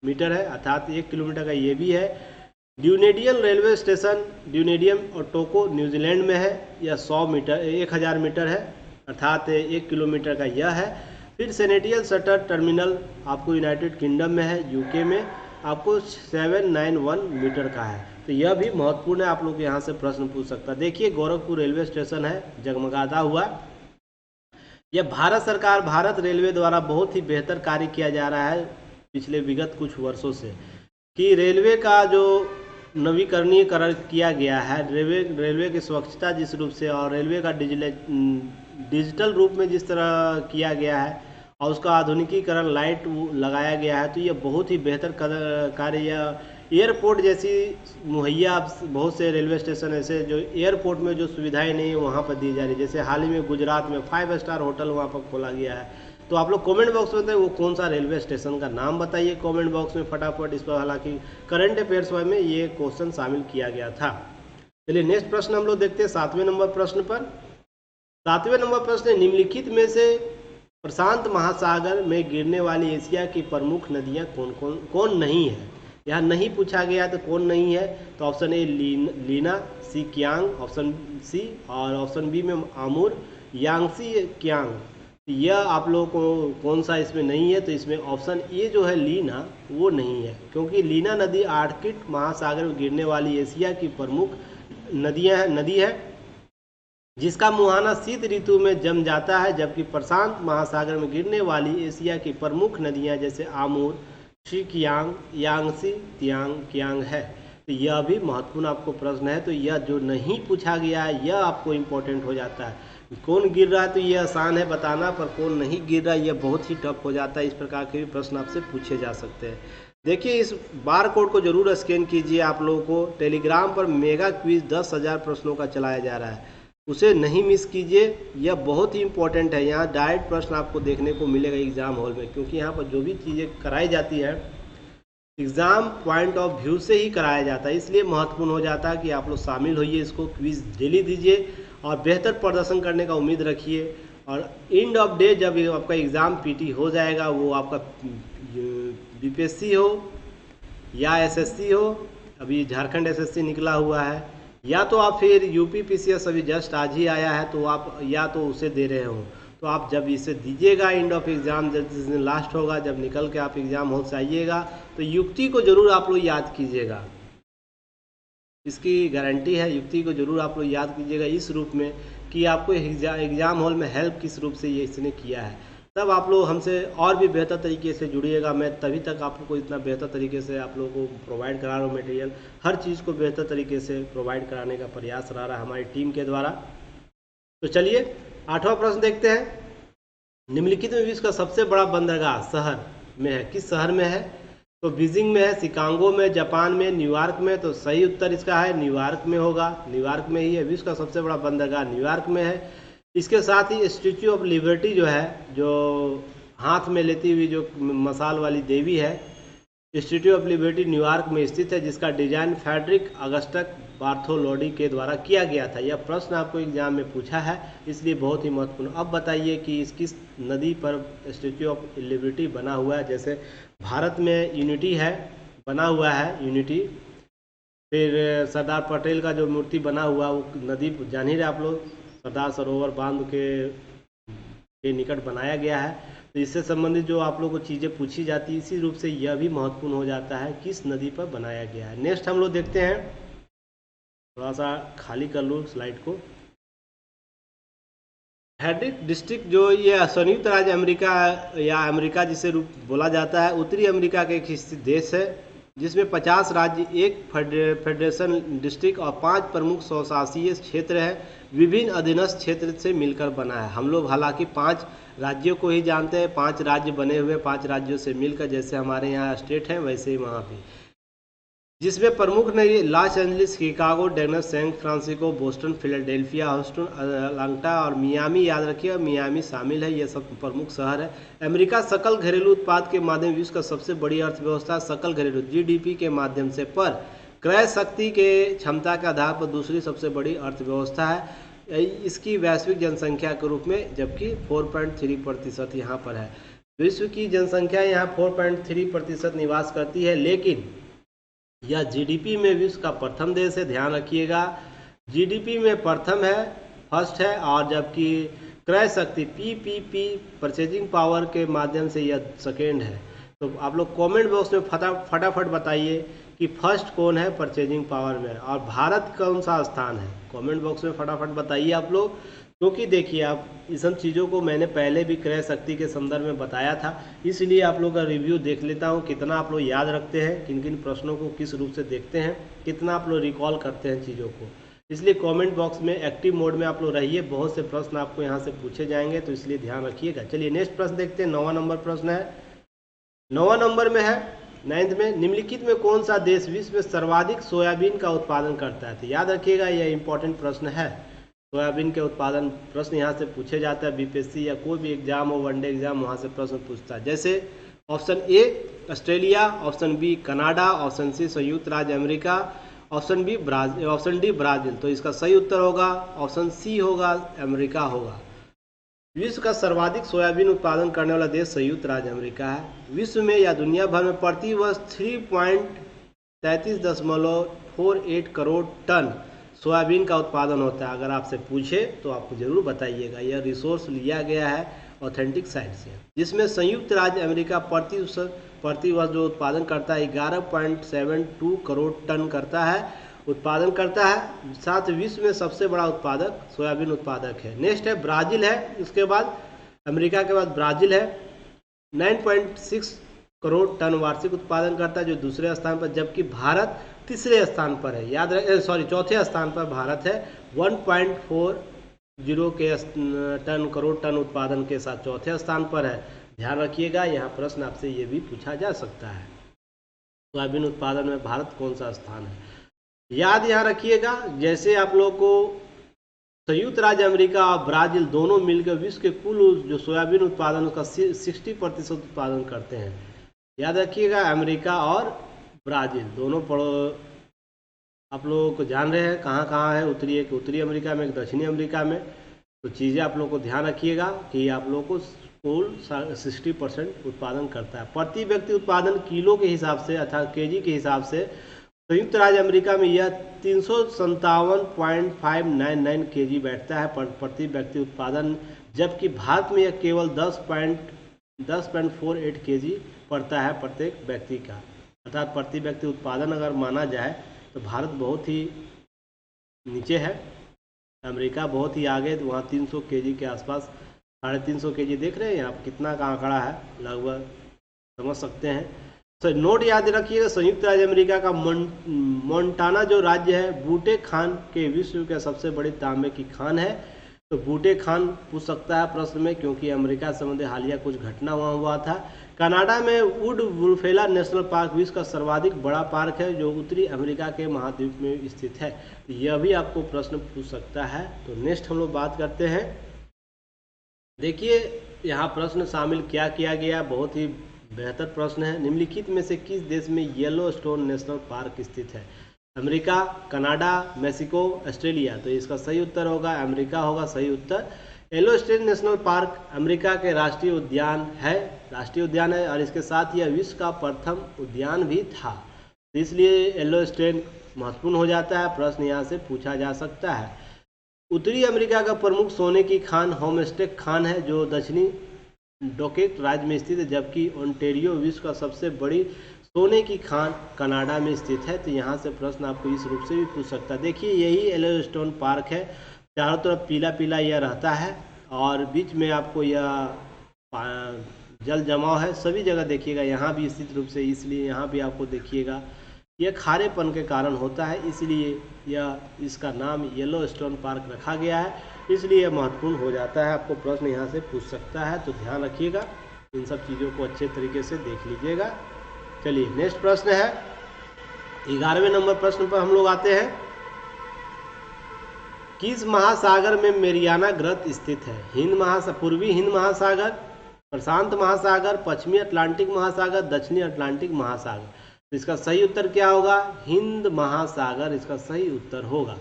मीटर है, अर्थात 1 किलोमीटर का ये भी है। ड्यूनेडियन रेलवे स्टेशन ड्यूनेडियम और टोको न्यूजीलैंड में है, यह 1000 मीटर है, अर्थात 1 किलोमीटर का यह है। फिर सेनेटियल शटर टर्मिनल आपको यूनाइटेड किंगडम में है, यूके में, आपको 791 मीटर का है। तो यह भी महत्वपूर्ण है, आप लोग यहाँ से प्रश्न पूछ सकता है। देखिए गोरखपुर रेलवे स्टेशन है, जगमगाता हुआ। यह भारत सरकार, भारत रेलवे द्वारा बहुत ही बेहतर कार्य किया जा रहा है पिछले विगत कुछ वर्षों से, कि रेलवे का जो नवीकरणीकरण किया गया है, रेलवे की स्वच्छता जिस रूप से, और रेलवे का डिजिटल रूप में जिस तरह किया गया है, और उसका आधुनिकीकरण, लाइट लगाया गया है, तो ये बहुत ही बेहतर कार्य। एयरपोर्ट जैसी मुहैया बहुत से रेलवे स्टेशन ऐसे जो एयरपोर्ट में जो सुविधाएं नहीं है वहाँ पर दी जा रही है। जैसे हाल ही में गुजरात में 5 स्टार होटल वहाँ पर खोला गया है। तो आप लोग कमेंट बॉक्स में बताइए वो कौन सा रेलवे स्टेशन का नाम बताइए कमेंट बॉक्स में फटाफट। इस पर हालांकि करंट अफेयर्स में ये क्वेश्चन शामिल किया गया था। चलिए नेक्स्ट प्रश्न हम लोग देखते हैं 7वें नंबर प्रश्न पर। 7वें नंबर प्रश्न, निम्नलिखित में से प्रशांत महासागर में गिरने वाली एशिया की प्रमुख नदियाँ कौन नहीं है? यहाँ नहीं पूछा गया तो कौन नहीं है, तो option A Lina, Xi Qiang, option C, और ऑप्शन बी में आमूर, यांगसी कियांग। यह आप लोगों को कौन सा इसमें नहीं है, तो इसमें ऑप्शन ए जो है लीना वो नहीं है, क्योंकि लीना नदी आर्कटिक महासागर में गिरने वाली एशिया की प्रमुख नदी है जिसका मुहाना शीत ऋतु में जम जाता है, जबकि प्रशांत महासागर में गिरने वाली एशिया की प्रमुख नदियां जैसे आमूर, शिकियांग, यांगसी, कियांग है। तो यह भी महत्वपूर्ण आपको प्रश्न है। तो यह जो नहीं पूछा गया है यह आपको इम्पोर्टेंट हो जाता है। कौन गिर रहा है तो यह आसान है बताना, पर कौन नहीं गिर रहा है यह बहुत ही टफ हो जाता है। इस प्रकार के भी प्रश्न आपसे पूछे जा सकते हैं। देखिए इस बार कोड को जरूर स्कैन कीजिए। आप लोगों को टेलीग्राम पर मेगा क्विज 10,000 प्रश्नों का चलाया जा रहा है, उसे नहीं मिस कीजिए। यह बहुत ही इंपॉर्टेंट है। यहाँ डायरेक्ट प्रश्न आपको देखने को मिलेगा एग्जाम हॉल में, क्योंकि यहाँ पर जो भी चीज़ें कराई जाती है एग्ज़ाम पॉइंट ऑफ व्यू से ही कराया जाता है, इसलिए महत्वपूर्ण हो जाता है कि आप लोग शामिल होइए, इसको क्विज डेली दीजिए और बेहतर प्रदर्शन करने का उम्मीद रखिए। और एंड ऑफ डे जब आपका एग्ज़ाम पीटी हो जाएगा, वो आपका बीपीएससी हो या एसएससी हो, अभी झारखंड एसएससी निकला हुआ है, या तो आप फिर यूपी पीसीएस अभी जस्ट आज ही आया है तो आप या तो उसे दे रहे हो, तो आप जब इसे दीजिएगा एंड ऑफ एग्ज़ाम जब जिस दिन लास्ट होगा, जब निकल के आप एग्ज़ाम हॉल से आइएगा, तो युक्ति को जरूर आप लोग याद कीजिएगा। इसकी गारंटी है, युक्ति को जरूर आप लोग याद कीजिएगा इस रूप में कि आपको एग्ज़ाम हॉल में हेल्प किस रूप से ये इसने किया है। तब आप लोग हमसे और भी बेहतर तरीके से जुड़िएगा। मैं तभी तक आप लोग को इतना बेहतर तरीके से आप लोगों को प्रोवाइड करा रहा हूँ मटेरियल, हर चीज़ को बेहतर तरीके से प्रोवाइड कराने का प्रयास रहा है हमारी टीम के द्वारा। तो चलिए 8वां प्रश्न देखते हैं। निम्नलिखित में विश्व का सबसे बड़ा बंदरगाह शहर में है, किस शहर में है? तो बीजिंग में है, शिकागो में, जापान में, न्यूयॉर्क में। तो सही उत्तर इसका है न्यूयॉर्क में होगा, न्यूयॉर्क में ही है। विश्व का सबसे बड़ा बंदरगाह न्यूयॉर्क में है। इसके साथ ही स्टैच्यू ऑफ लिबर्टी जो है, जो हाथ में लेती हुई जो मसाल वाली देवी है, स्टैच्यू ऑफ लिबर्टी न्यूयॉर्क में स्थित है, जिसका डिजाइन फ्रेडरिक अगस्टस बार्थोलोडी के द्वारा किया गया था। यह प्रश्न आपको एग्जाम में पूछा है, इसलिए बहुत ही महत्वपूर्ण। अब बताइए कि इस किस नदी पर स्टैच्यू ऑफ लिबर्टी बना हुआ है। जैसे भारत में यूनिटी है, बना हुआ है यूनिटी, फिर सरदार पटेल का जो मूर्ति बना हुआ वो नदी जान ही रहे आप लोग, सरदार सरोवर बांध के निकट बनाया गया है। तो इससे संबंधित जो आप लोग को चीज़ें पूछी जाती है, इसी रूप से यह भी महत्वपूर्ण हो जाता है किस नदी पर बनाया गया है। नेक्स्ट हम लोग देखते हैं, थोड़ा सा खाली कर लूँ स्लाइड को। हेड्रिक डिस्ट्रिक्ट जो ये संयुक्त राज्य अमेरिका या अमेरिका जिसे रूप बोला जाता है, उत्तरी अमेरिका का एक स्थित देश है जिसमें 50 राज्य, एक फेडरेशन डिस्ट्रिक्ट और 5 प्रमुख स्वशासीय क्षेत्र है, विभिन्न अधीनस्थ क्षेत्र से मिलकर बना है। हम लोग हालांकि 5 राज्यों को ही जानते हैं, 5 राज्य बने हुए, 5 राज्यों से मिलकर, जैसे हमारे यहाँ स्टेट हैं वैसे ही वहाँ भी, जिसमें प्रमुख नगरी Los Angeles, Chicago, Denver, San Francisco, Boston, Philadelphia, Houston, Atlanta और मियामी, याद रखिए मियामी शामिल है। ये सब प्रमुख शहर है। अमेरिका सकल घरेलू उत्पाद के माध्यम विश्व का सबसे बड़ी अर्थव्यवस्था, सकल घरेलू जीडीपी के माध्यम से, पर क्रय शक्ति के क्षमता के आधार पर दूसरी सबसे बड़ी अर्थव्यवस्था है, इसकी वैश्विक जनसंख्या के रूप में, जबकि 4.3% यहाँ पर है। विश्व की जनसंख्या यहाँ 4.3% निवास करती है, लेकिन यह जीडीपी में विश्व का प्रथम देश है, ध्यान रखिएगा। जीडीपी में प्रथम है, फर्स्ट है, और जबकि क्रय शक्ति पीपीपी परचेजिंग पावर के माध्यम से यह सेकेंड है। तो आप लोग कमेंट बॉक्स में फटाफट बताइए कि फर्स्ट कौन है परचेजिंग पावर में, और भारत कौन सा स्थान है। कमेंट बॉक्स में फटाफट बताइए आप लोग, क्योंकि देखिए आप इस सब चीज़ों को मैंने पहले भी क्रय शक्ति के संदर्भ में बताया था, इसलिए आप लोग का रिव्यू देख लेता हूँ, कितना आप लोग याद रखते हैं, किन किन प्रश्नों को किस रूप से देखते हैं, कितना आप लोग रिकॉल करते हैं चीज़ों को। इसलिए कमेंट बॉक्स में एक्टिव मोड में आप लोग रहिए, बहुत से प्रश्न आपको यहाँ से पूछे जाएंगे, तो इसलिए ध्यान रखिएगा। चलिए नेक्स्ट प्रश्न देखते हैं। 9वां नंबर प्रश्न है, 9वां नंबर में है 9th में, निम्नलिखित में कौन सा देश विश्व में सर्वाधिक सोयाबीन का उत्पादन करता है। तो याद रखिएगा यह इंपॉर्टेंट प्रश्न है, सोयाबीन के उत्पादन प्रश्न यहाँ से पूछे जाता है। बीपीएससी या कोई भी एग्जाम हो, वनडे एग्जाम, वहाँ से प्रश्न पूछता है। जैसे option A Australia, option B Canada, option C संयुक्त राज्य अमेरिका, ऑप्शन डी ब्राजील। तो इसका सही उत्तर होगा ऑप्शन सी होगा, अमेरिका होगा। विश्व का सर्वाधिक सोयाबीन उत्पादन करने वाला देश संयुक्त राज्य अमेरिका है। विश्व में या दुनिया भर में प्रति वर्ष 3.33.48 करोड़ टन सोयाबीन का उत्पादन होता है। अगर आपसे पूछे तो आपको जरूर बताइएगा। यह रिसोर्स लिया गया है ऑथेंटिक साइट से, जिसमें संयुक्त राज्य अमेरिका प्रति वर्ष जो उत्पादन करता है 11.72 करोड़ टन करता है, उत्पादन करता है। साथ विश्व में सबसे बड़ा उत्पादक सोयाबीन उत्पादक है। नेक्स्ट है ब्राज़ील है, इसके बाद अमेरिका के बाद ब्राज़ील है, 9.6 करोड़ टन वार्षिक उत्पादन करता है, जो दूसरे स्थान पर, जबकि भारत तीसरे स्थान पर है। याद रखें, चौथे स्थान पर भारत है, 1.40 के करोड़ टन उत्पादन के साथ चौथे स्थान पर है। ध्यान रखिएगा, यहाँ प्रश्न आपसे ये भी पूछा जा सकता है, सोयाबीन उत्पादन में भारत कौन सा स्थान है। याद यहाँ रखिएगा, जैसे आप लोग को संयुक्त राज्य अमेरिका और ब्राज़ील दोनों मिलकर विश्व के कुल जो सोयाबीन उत्पादन उसका 60% उत्पादन करते हैं। याद रखिएगा, अमेरिका और ब्राज़ील दोनों आप लोगों को जान रहे हैं कहाँ कहाँ है, उत्तरी अमेरिका में, दक्षिणी अमेरिका में। तो चीज़ें आप लोग को ध्यान रखिएगा कि आप लोग को कुल 60% उत्पादन करता है। प्रति व्यक्ति उत्पादन किलो के हिसाब से अर्थात केजी के हिसाब से संयुक्त राज्य अमेरिका में यह 357.599 केजी बैठता है प्रति व्यक्ति उत्पादन, जबकि भारत में यह केवल 10.48 केजी पड़ता है प्रत्येक व्यक्ति का। अर्थात प्रति व्यक्ति उत्पादन अगर माना जाए तो भारत बहुत ही नीचे है, अमेरिका बहुत ही आगे, तो वहाँ 300 केजी के आसपास, 350 केजी देख रहे हैं आप कितना का आंकड़ा है, लगभग समझ सकते हैं। तो नोट याद रखिएगा, संयुक्त राज्य अमेरिका का मोन्टाना जो राज्य है, बूटे खान के विश्व के सबसे बड़ी तांबे की खान है। तो बूटे खान पूछ सकता है प्रश्न में, क्योंकि अमेरिका संबंधी हालिया कुछ घटना वहाँ हुआ था। कनाडा में वुड बुलफेला नेशनल पार्क विश्व का सर्वाधिक बड़ा पार्क है, जो उत्तरी अमेरिका के महाद्वीप में स्थित है। तो यह भी आपको प्रश्न पूछ सकता है। तो नेक्स्ट हम लोग बात करते हैं। देखिए यहाँ प्रश्न शामिल क्या किया गया, बहुत ही बेहतर प्रश्न है। निम्नलिखित में से किस देश में येलो स्टोन नेशनल पार्क स्थित है। America, Canada, Mexico, Australia. तो इसका सही उत्तर होगा अमेरिका होगा सही उत्तर। येलोस्टोन नेशनल पार्क अमेरिका के राष्ट्रीय उद्यान है और इसके साथ यह विश्व का प्रथम उद्यान भी था। तो इसलिए येलोस्टोन महत्वपूर्ण हो जाता है, प्रश्न यहाँ से पूछा जा सकता है। उत्तरी अमेरिका का प्रमुख सोने की खान होमस्टेक खान है जो दक्षिणी डोकेट राज्य में स्थित है, जबकि ओंटारियो विश्व का सबसे बड़ी सोने की खान कनाडा में स्थित है। तो यहाँ से प्रश्न आपको इस रूप से भी पूछ सकता है। देखिए यही येलोस्टोन पार्क है, चारों तरफ पीला पीला यह रहता है और बीच में आपको यह जल जमाव है, सभी जगह देखिएगा, यहाँ भी स्थित रूप से, इसलिए यहाँ भी आपको देखिएगा यह खारेपन के कारण होता है, इसलिए यह इसका नाम येलोस्टोन पार्क रखा गया है, इसलिए यह महत्वपूर्ण हो जाता है। आपको प्रश्न यहाँ से पूछ सकता है, तो ध्यान रखिएगा, इन सब चीज़ों को अच्छे तरीके से देख लीजिएगा। चलिए नेक्स्ट प्रश्न है 11वें नंबर प्रश्न पर हम लोग आते हैं। किस महासागर में मेरियाना ग्रत स्थित है? पूर्वी हिंद महासागर, प्रशांत महासागर, पश्चिमी अटलांटिक महासागर, दक्षिणी अटलांटिक महासागर। तो इसका सही उत्तर क्या होगा? हिंद महासागर इसका सही उत्तर होगा।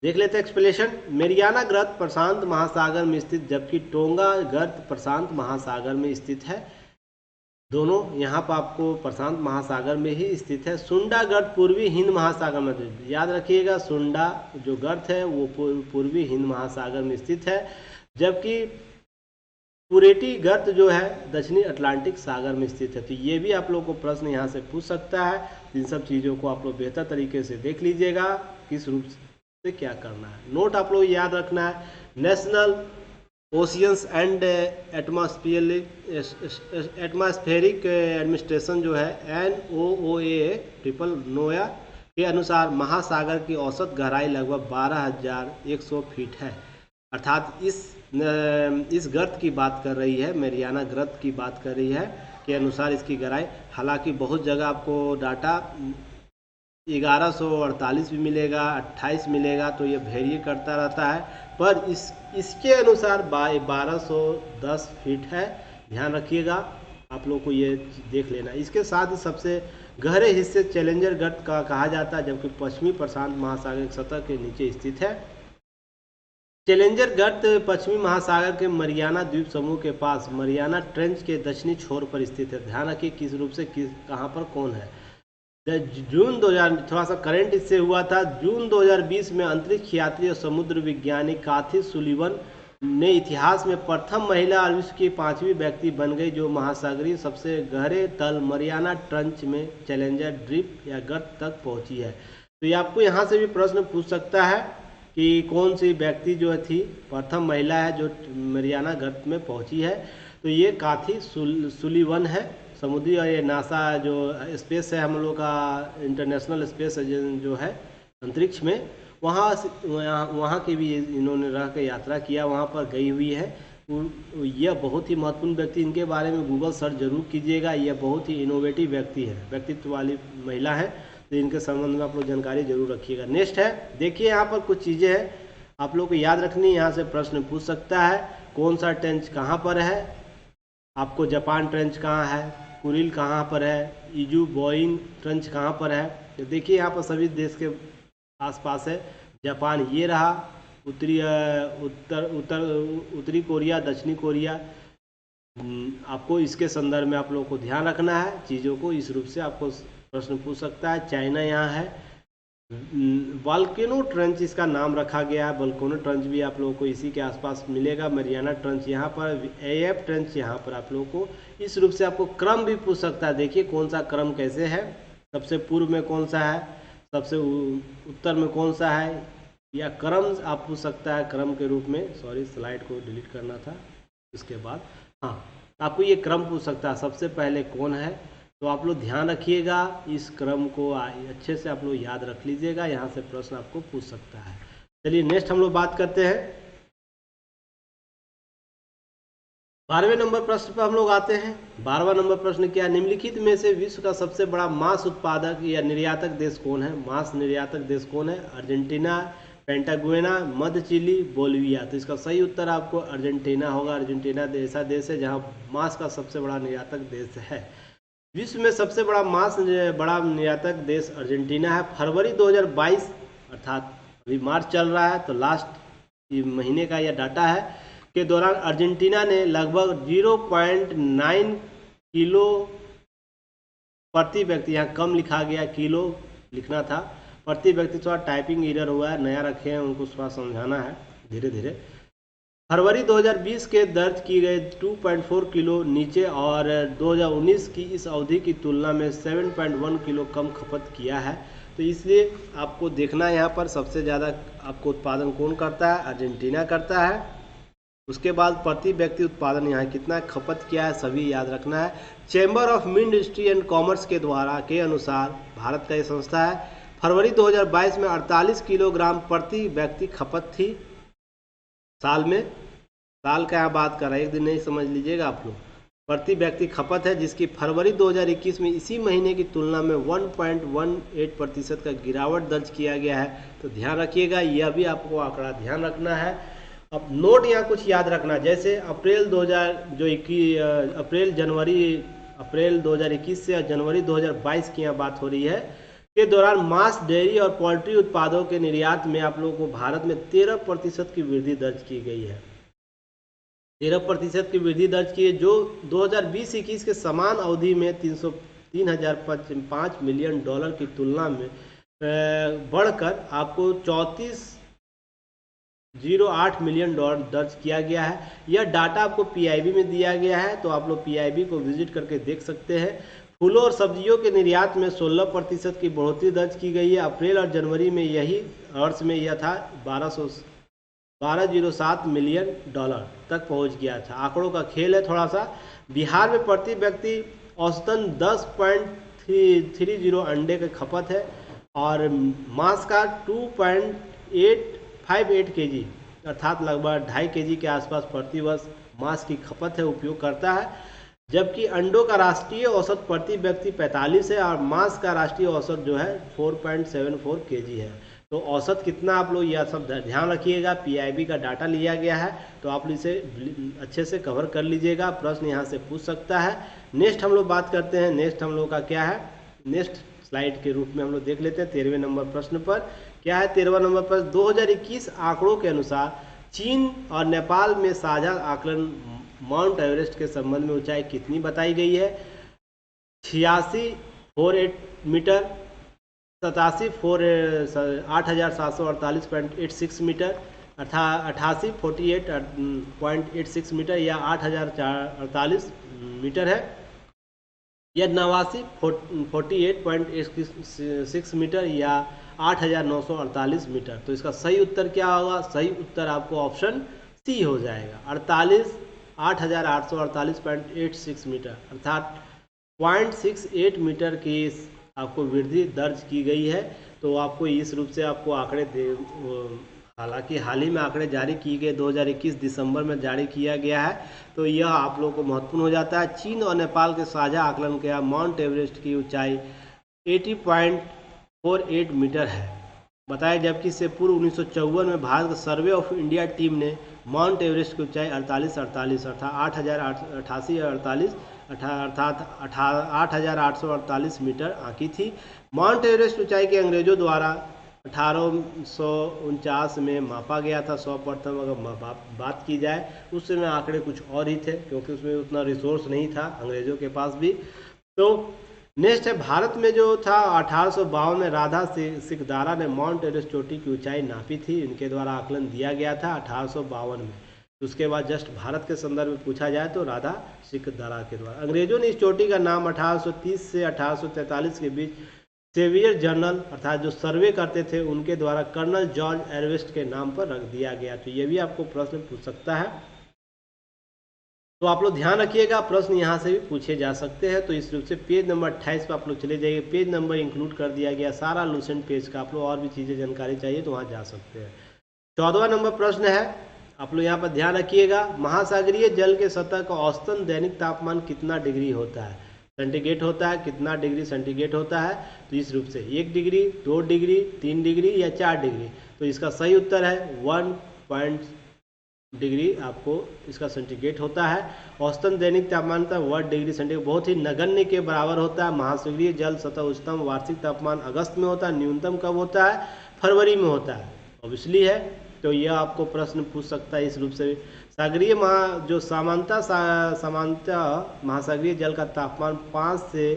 देख लेते हैं एक्सप्लेनेशन। मेरियाना ग्रत प्रशांत महासागर में स्थित, जबकि टोंगा गर्त प्रशांत महासागर में स्थित है। दोनों यहाँ पर आपको प्रशांत महासागर में ही स्थित है। सुंडा गर्त पूर्वी हिंद महासागर में, याद रखिएगा सुंडा जो गर्त है वो पूर्वी हिंद महासागर में स्थित है, जबकि पुरेटी गर्त जो है दक्षिणी अटलांटिक सागर में स्थित है। तो ये भी आप लोगों को प्रश्न यहाँ से पूछ सकता है। इन सब चीज़ों को आप लोग बेहतर तरीके से देख लीजिएगा किस रूप से क्या करना है। नोट आप लोग याद रखना है, national oceans and atmospheric administration जो है NOAA ट्रिपल नोया के अनुसार महासागर की औसत गहराई लगभग 12,100 फीट है। अर्थात इस गर्त की बात कर रही है, मेरियाना गर्त की बात कर रही है के अनुसार इसकी गहराई। हालांकि बहुत जगह आपको डाटा 1148 भी मिलेगा, 28 मिलेगा, तो ये वेरी करता रहता है, पर इसके अनुसार 1210 फीट है। ध्यान रखिएगा, आप लोग को ये देख लेना। इसके साथ ही सबसे गहरे हिस्से चैलेंजर गर्त का कहा जाता है, जबकि पश्चिमी प्रशांत महासागर की सतह के नीचे स्थित है। चैलेंजर गर्त पश्चिमी महासागर के मरियाना द्वीप समूह के पास मरियाना ट्रेंच के दक्षिणी छोर पर स्थित है। ध्यान रखिए किस रूप से कहाँ पर कौन है। जून 2000 थोड़ा सा करंट इससे हुआ था। जून 2020 में अंतरिक्ष यात्री और समुद्र विज्ञानी काथी सुलिवन ने इतिहास में प्रथम महिला और विश्व की 5वीं व्यक्ति बन गई जो महासागरीय सबसे गहरे तल मरियाना ट्रंच में चैलेंजर द्वीप या गर्त तक पहुंची है। तो ये आपको यहाँ से भी प्रश्न पूछ सकता है कि कौन सी व्यक्ति जो थी प्रथम महिला है जो मरियाना गर्त में पहुंची है। तो ये काथी सुलिवन है। समुद्री और ये नासा जो स्पेस है हम लोग का इंटरनेशनल स्पेस जो है अंतरिक्ष में, वहाँ की भी इन्होंने रह के यात्रा किया, वहाँ पर गई हुई है। यह बहुत ही महत्वपूर्ण व्यक्ति, इनके बारे में गूगल सर्च जरूर कीजिएगा। यह बहुत ही इनोवेटिव व्यक्ति है, व्यक्तित्व वाली महिला है, तो इनके संबंध में आप लोग जानकारी जरूर रखिएगा। नेक्स्ट है, देखिए यहाँ पर कुछ चीज़ें हैं आप लोग को याद रखनी, यहाँ से प्रश्न पूछ सकता है। कौन सा ट्रेंच कहाँ पर है, आपको जापान ट्रेंच कहाँ है, कुरिल कहाँ पर है, इजू बोइंग ट्रेंच कहाँ पर है। तो देखिए यहाँ पर सभी देश के आसपास है। जापान ये रहा, उत्तरी कोरिया, दक्षिणी कोरिया। आपको इसके संदर्भ में आप लोगों को ध्यान रखना है चीज़ों को, इस रूप से आपको प्रश्न पूछ सकता है। चाइना यहाँ है। वोल्केनो ट्रंच इसका नाम रखा गया है। वोल्केनो ट्रंच भी आप लोगों को इसी के आसपास मिलेगा। मरियाना ट्रंच यहाँ पर, AF ट्रंच यहाँ पर आप लोगों को इस रूप से आपको क्रम भी पूछ सकता है। देखिए कौन सा क्रम कैसे है, सबसे पूर्व में कौन सा है, सबसे उत्तर में कौन सा है, या क्रम आप पूछ सकता है क्रम के रूप में। सॉरी, स्लाइड को डिलीट करना था। इसके बाद हाँ, आपको ये क्रम पूछ सकता है, सबसे पहले कौन है। तो आप लोग ध्यान रखिएगा, इस क्रम को अच्छे से आप लोग याद रख लीजिएगा, यहाँ से प्रश्न आपको पूछ सकता है। चलिए नेक्स्ट हम लोग बात करते हैं 12वें नंबर प्रश्न पर हम लोग आते हैं। 12वां नंबर प्रश्न क्या है? निम्नलिखित में से विश्व का सबसे बड़ा मांस उत्पादक या निर्यातक देश कौन है? मांस निर्यातक देश कौन है? अर्जेंटीना, पेंटागुएना, मध्य चिली, बोलिविया। तो इसका सही उत्तर आपको अर्जेंटीना होगा। अर्जेंटीना ऐसा देश है जहाँ मांस का सबसे बड़ा निर्यातक देश है। विश्व में सबसे बड़ा मांस बड़ा निर्यातक देश अर्जेंटीना है। फरवरी 2022 अर्थात अभी मार्च चल रहा है तो लास्ट महीने का यह डाटा है के दौरान अर्जेंटीना ने लगभग 0.9 किलो प्रति व्यक्ति, यहाँ कम लिखा गया, किलो लिखना था, प्रति व्यक्ति थोड़ा टाइपिंग एरर हुआ है, नया रखे हैं, उनको थोड़ा समझाना है धीरे धीरे। फरवरी 2020 के दर्ज की गए 2.4 किलो नीचे और 2019 की इस अवधि की तुलना में 7.1 किलो कम खपत किया है। तो इसलिए आपको देखना है यहाँ पर सबसे ज़्यादा आपको उत्पादन कौन करता है, अर्जेंटीना करता है। उसके बाद प्रति व्यक्ति उत्पादन यहाँ कितना खपत किया है सभी याद रखना है। Chamber of industry and commerce के द्वारा के अनुसार भारत का ये संस्था है, फरवरी 2022 में 48 किलोग्राम प्रति व्यक्ति खपत थी साल में। साल का यहाँ बात कर रहा है, एक दिन नहीं समझ लीजिएगा आप लोग। प्रति व्यक्ति खपत है जिसकी फरवरी 2021 में इसी महीने की तुलना में 1.18% का गिरावट दर्ज किया गया है। तो ध्यान रखिएगा, यह भी आपको आंकड़ा ध्यान रखना है। अब नोट यहाँ कुछ याद रखना, जैसे अप्रैल 2021 से जनवरी 2022 की यहाँ बात हो रही है के दौरान मांस, डेयरी और पोल्ट्री उत्पादों के निर्यात में आप लोगों को भारत में 13% की वृद्धि दर्ज की गई है। 13% की वृद्धि दर्ज की है, जो 2020-21 के समान अवधि में 3,005 मिलियन डॉलर की तुलना में बढ़कर आपको 34.08 मिलियन डॉलर दर्ज किया गया है। यह डाटा आपको पीआईबी में दिया गया है, तो आप लोग पीआईबी को विजिट करके देख सकते हैं। फूलों और सब्जियों के निर्यात में 16% की बढ़ोतरी दर्ज की गई है। अप्रैल और जनवरी में यही वर्ष में यह था 1207 मिलियन डॉलर तक पहुंच गया था। आंकड़ों का खेल है थोड़ा सा। बिहार में प्रति व्यक्ति औसतन 10.30 अंडे की खपत है और मांस का 2.858 केजी अर्थात लगभग 2.5 केजी के आसपास प्रति वर्ष मांस की खपत है, उपयोग करता है। जबकि अंडों का राष्ट्रीय औसत प्रति व्यक्ति 45 है और मांस का राष्ट्रीय औसत जो है 4.74 केजी है। तो औसत कितना आप लोग यह सब ध्यान रखिएगा। पीआईबी का डाटा लिया गया है, तो आप इसे अच्छे से कवर कर लीजिएगा, प्रश्न यहाँ से पूछ सकता है। नेक्स्ट हम लोग बात करते हैं, नेक्स्ट हम लोग का क्या है, नेक्स्ट स्लाइड के रूप में हम लोग देख लेते हैं 13वें नंबर प्रश्न पर। क्या है 13वां नंबर प्रश्न, 2021 आंकड़ों के अनुसार चीन और नेपाल में साझा आकलन माउंट एवरेस्ट के संबंध में ऊंचाई कितनी बताई गई है? 8648 मीटर, 874848.86 मीटर, 8848.86 मीटर या 8048 मीटर है, या 8948.86 मीटर या 8948 मीटर। तो इसका सही उत्तर क्या होगा? सही उत्तर आपको ऑप्शन सी हो जाएगा, 88,848.86 मीटर अर्थात 0.68 मीटर की आपको वृद्धि दर्ज की गई है। तो आपको इस रूप से आपको आंकड़े हालांकि हाल ही में आंकड़े जारी किए गए, 2021 दिसंबर में जारी किया गया है, तो यह आप लोगों को महत्वपूर्ण हो जाता है। चीन और नेपाल के साझा आकलन के माउंट एवरेस्ट की ऊंचाई 80.48 मीटर है बताया, जबकि इससे पूर्व 1954 में भारत का सर्वे ऑफ इंडिया टीम ने माउंट एवरेस्ट की ऊंचाई 4848 अर्थात 8,848 मीटर आंकी थी। माउंट एवरेस्ट ऊंचाई के अंग्रेजों द्वारा 1849 में मापा गया था। सर्वप्रथम अगर बात की जाए उस समय आंकड़े कुछ और ही थे, क्योंकि उसमें उतना रिसोर्स नहीं था अंग्रेजों के पास भी। तो नेक्स्ट है, भारत में जो था 1852 में राधा सिकदारा ने माउंट एवरेस्ट चोटी की ऊंचाई नापी थी, इनके द्वारा आकलन दिया गया था 1852 में। उसके बाद जस्ट भारत के संदर्भ में पूछा जाए तो राधा सिकदारा के द्वारा। अंग्रेजों ने इस चोटी का नाम 1830 से 1843 के बीच सेवियर जनरल अर्थात जो सर्वे करते थे उनके द्वारा कर्नल जॉर्ज एरवेस्ट के नाम पर रख दिया गया। तो ये भी आपको प्रश्न पूछ सकता है, तो आप लोग ध्यान रखिएगा, प्रश्न यहाँ से भी पूछे जा सकते हैं। तो इस रूप से पेज नंबर 28 पर आप लोग चले जाइए, पेज नंबर इंक्लूड कर दिया गया सारा लूसेंट पेज का। आप लोग और भी चीज़ें जानकारी चाहिए तो वहाँ जा सकते हैं। 14वां नंबर प्रश्न है, आप लोग यहाँ पर ध्यान रखिएगा, महासागरीय जल के सतह का औसतन दैनिक तापमान कितना डिग्री होता है? सेंटीग्रेड होता है, कितना डिग्री सेंटीग्रेड होता है? तो इस रूप से 1 डिग्री, 2 डिग्री, 3 डिग्री या 4 डिग्री। तो इसका सही उत्तर है डिग्री आपको इसका सेंटीग्रेड होता है। औसतन दैनिक तापमान का 1 डिग्री सेंटीग्रेड बहुत ही नगण्य के बराबर होता है। महासागरीय जल सतह उच्चतम वार्षिक तापमान अगस्त में होता है, न्यूनतम कब होता है? फरवरी में होता है, ऑब्वियसली है। तो यह आपको प्रश्न पूछ सकता है इस रूप से। सागरीय जो सामान्यतः महासागरीय जल का तापमान 5 से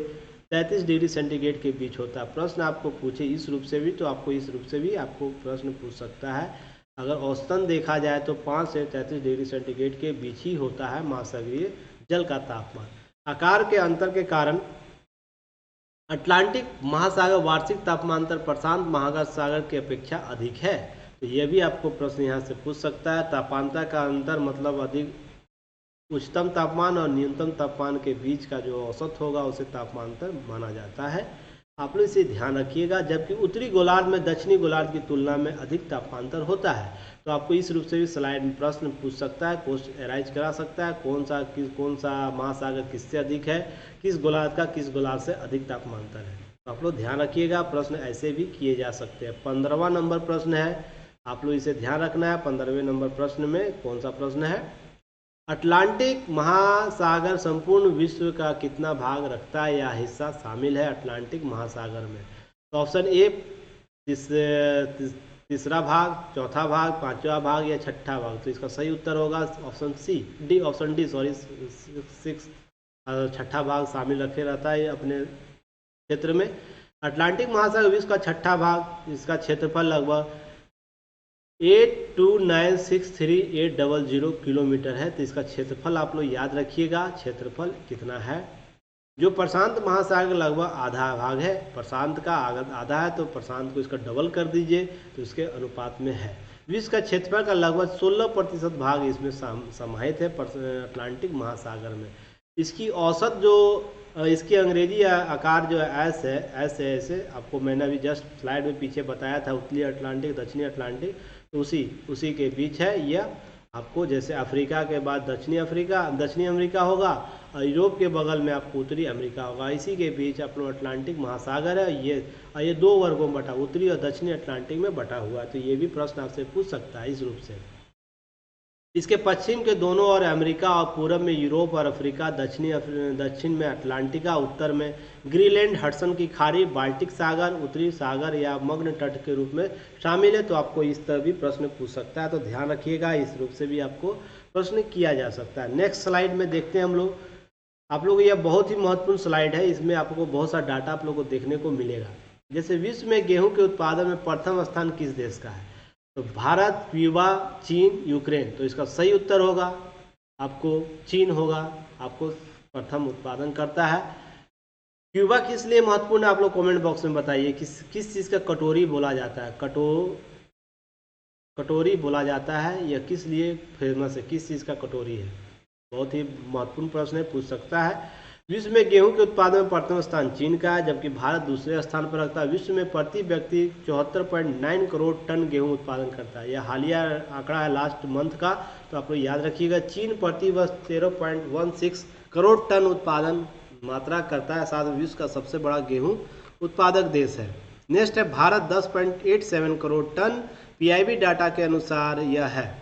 33 डिग्री सेंटीग्रेड के बीच होता है। प्रश्न आपको पूछे इस रूप से भी, तो आपको इस रूप से भी आपको प्रश्न पूछ सकता है। अगर औसतन देखा जाए तो 5 से 33 डिग्री सेंटीग्रेड के बीच ही होता है महासागरीय जल का तापमान। आकार के अंतर के कारण अटलांटिक महासागर वार्षिक तापमांतर प्रशांत महासागर की अपेक्षा अधिक है। तो यह भी आपको प्रश्न यहाँ से पूछ सकता है। तापांतर का अंतर मतलब अधिक उच्चतम तापमान और न्यूनतम तापमान के बीच का जो औसत होगा उसे तापमांतर माना जाता है। आप लोग इसे ध्यान रखिएगा। जबकि उत्तरी गोलार्ध में दक्षिणी गोलार्ध की तुलना में अधिक तापांतर होता है। तो आपको इस रूप से भी स्लाइड में प्रश्न पूछ सकता है, क्वेश्चन अराइज करा सकता है। कौन सा महासागर किससे अधिक है, किस गोलार्ध का किस गोलार्ध से अधिक तापमांतर है। तो आप लोग ध्यान रखिएगा, प्रश्न ऐसे भी किए जा सकते हैं। 15वां नंबर प्रश्न है, आप लोग इसे ध्यान रखना है। 15वें नंबर प्रश्न में कौन सा प्रश्न है? अटलांटिक महासागर संपूर्ण विश्व का कितना भाग रखता है या हिस्सा शामिल है अटलांटिक महासागर में? तो ऑप्शन ए तीसरा भाग, चौथा भाग, पांचवा भाग या छठा भाग। तो इसका सही उत्तर होगा ऑप्शन डी सॉरी 6 छठा भाग शामिल रखे रहता है अपने क्षेत्र में। अटलांटिक महासागर विश्व का छठा भाग, इसका क्षेत्रफल लगभग 82963,800 किलोमीटर है। तो इसका क्षेत्रफल आप लोग याद रखिएगा, क्षेत्रफल कितना है। जो प्रशांत महासागर लगभग आधा भाग है, प्रशांत का आधा है, तो प्रशांत को इसका डबल कर दीजिए तो इसके अनुपात में है। विश्व का क्षेत्रफल का लगभग 16% भाग इसमें समाहित है अटलांटिक महासागर में। इसकी औसत जो इसकी अंग्रेजी आकार जो है एस है ऐसे आपको मैंने अभी जस्ट स्लाइड में पीछे बताया था। उत्तरी अटलांटिक दक्षिणी अटलांटिक तो उसी के बीच है। यह आपको जैसे अफ्रीका के बाद दक्षिणी अमेरिका होगा और यूरोप के बगल में आपको उत्तरी अमेरिका होगा। इसी के बीच अपना अटलांटिक महासागर है। ये 2 वर्गों में बटा, उत्तरी और दक्षिणी अटलांटिक में बटा हुआ है। तो ये भी प्रश्न आपसे पूछ सकता है इस रूप से। इसके पश्चिम के दोनों ओर अमेरिका और पूरब में यूरोप और अफ्रीका, दक्षिण में अटलांटिका, उत्तर में ग्रीनलैंड, हडसन की खाड़ी, बाल्टिक सागर, उत्तरी सागर या मग्न तट के रूप में शामिल है। तो आपको इस तरह भी प्रश्न पूछ सकता है। तो ध्यान रखिएगा, इस रूप से भी आपको प्रश्न किया जा सकता है। नेक्स्ट स्लाइड में देखते हैं हम लोग। आप लोग यह बहुत ही महत्वपूर्ण स्लाइड है, इसमें आपको बहुत सा डाटा आप लोग को देखने को मिलेगा। जैसे विश्व में गेहूं के उत्पादन में प्रथम स्थान किस देश का है? तो भारत, क्यूबा, चीन, यूक्रेन। तो इसका सही उत्तर होगा आपको चीन होगा, आपको प्रथम उत्पादन करता है। क्यूबा किस लिए महत्वपूर्ण है आप लोग कमेंट बॉक्स में बताइए। किस चीज़ का कटोरी बोला जाता है? कटोरी बोला जाता है, यह किस लिए फेमस है, किस चीज़ का कटोरी है? बहुत ही महत्वपूर्ण प्रश्न है, पूछ सकता है। विश्व में गेहूं के उत्पादन में प्रथम स्थान चीन का है, जबकि भारत दूसरे स्थान पर रखता है। विश्व में प्रति व्यक्ति 74.9 करोड़ टन गेहूं उत्पादन करता है। यह हालिया आंकड़ा है लास्ट मंथ का, तो आप लोग याद रखिएगा। चीन प्रति वर्ष 13.16 करोड़ टन उत्पादन मात्रा करता है, साथ में विश्व का सबसे बड़ा गेहूं उत्पादक देश है। नेक्स्ट है Bharat 10.87 crore ton, PIB data के अनुसार यह है।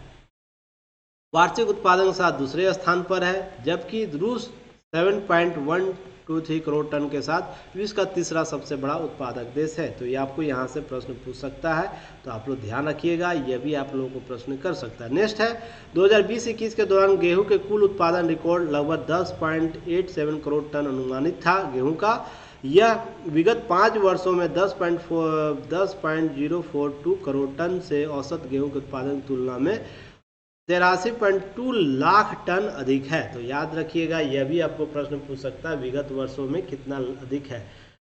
वार्षिक उत्पादन के साथ दूसरे स्थान पर है, जबकि रूस 7.123 करोड़ टन के साथ विश्व का तीसरा सबसे बड़ा उत्पादक देश है। तो ये आपको यहाँ से प्रश्न पूछ सकता है, तो आप लोग ध्यान रखिएगा, यह भी आप लोगों को प्रश्न कर सकता है। नेक्स्ट है 2020-21 के दौरान गेहूं के कुल उत्पादन रिकॉर्ड लगभग 10.87 करोड़ टन अनुमानित था गेहूं का। यह विगत 5 वर्षों में 10.042 करोड़ टन से औसत गेहूं के उत्पादन की तुलना में 83.2 लाख टन अधिक है। तो याद रखिएगा, यह भी आपको प्रश्न पूछ सकता है, विगत वर्षों में कितना अधिक है।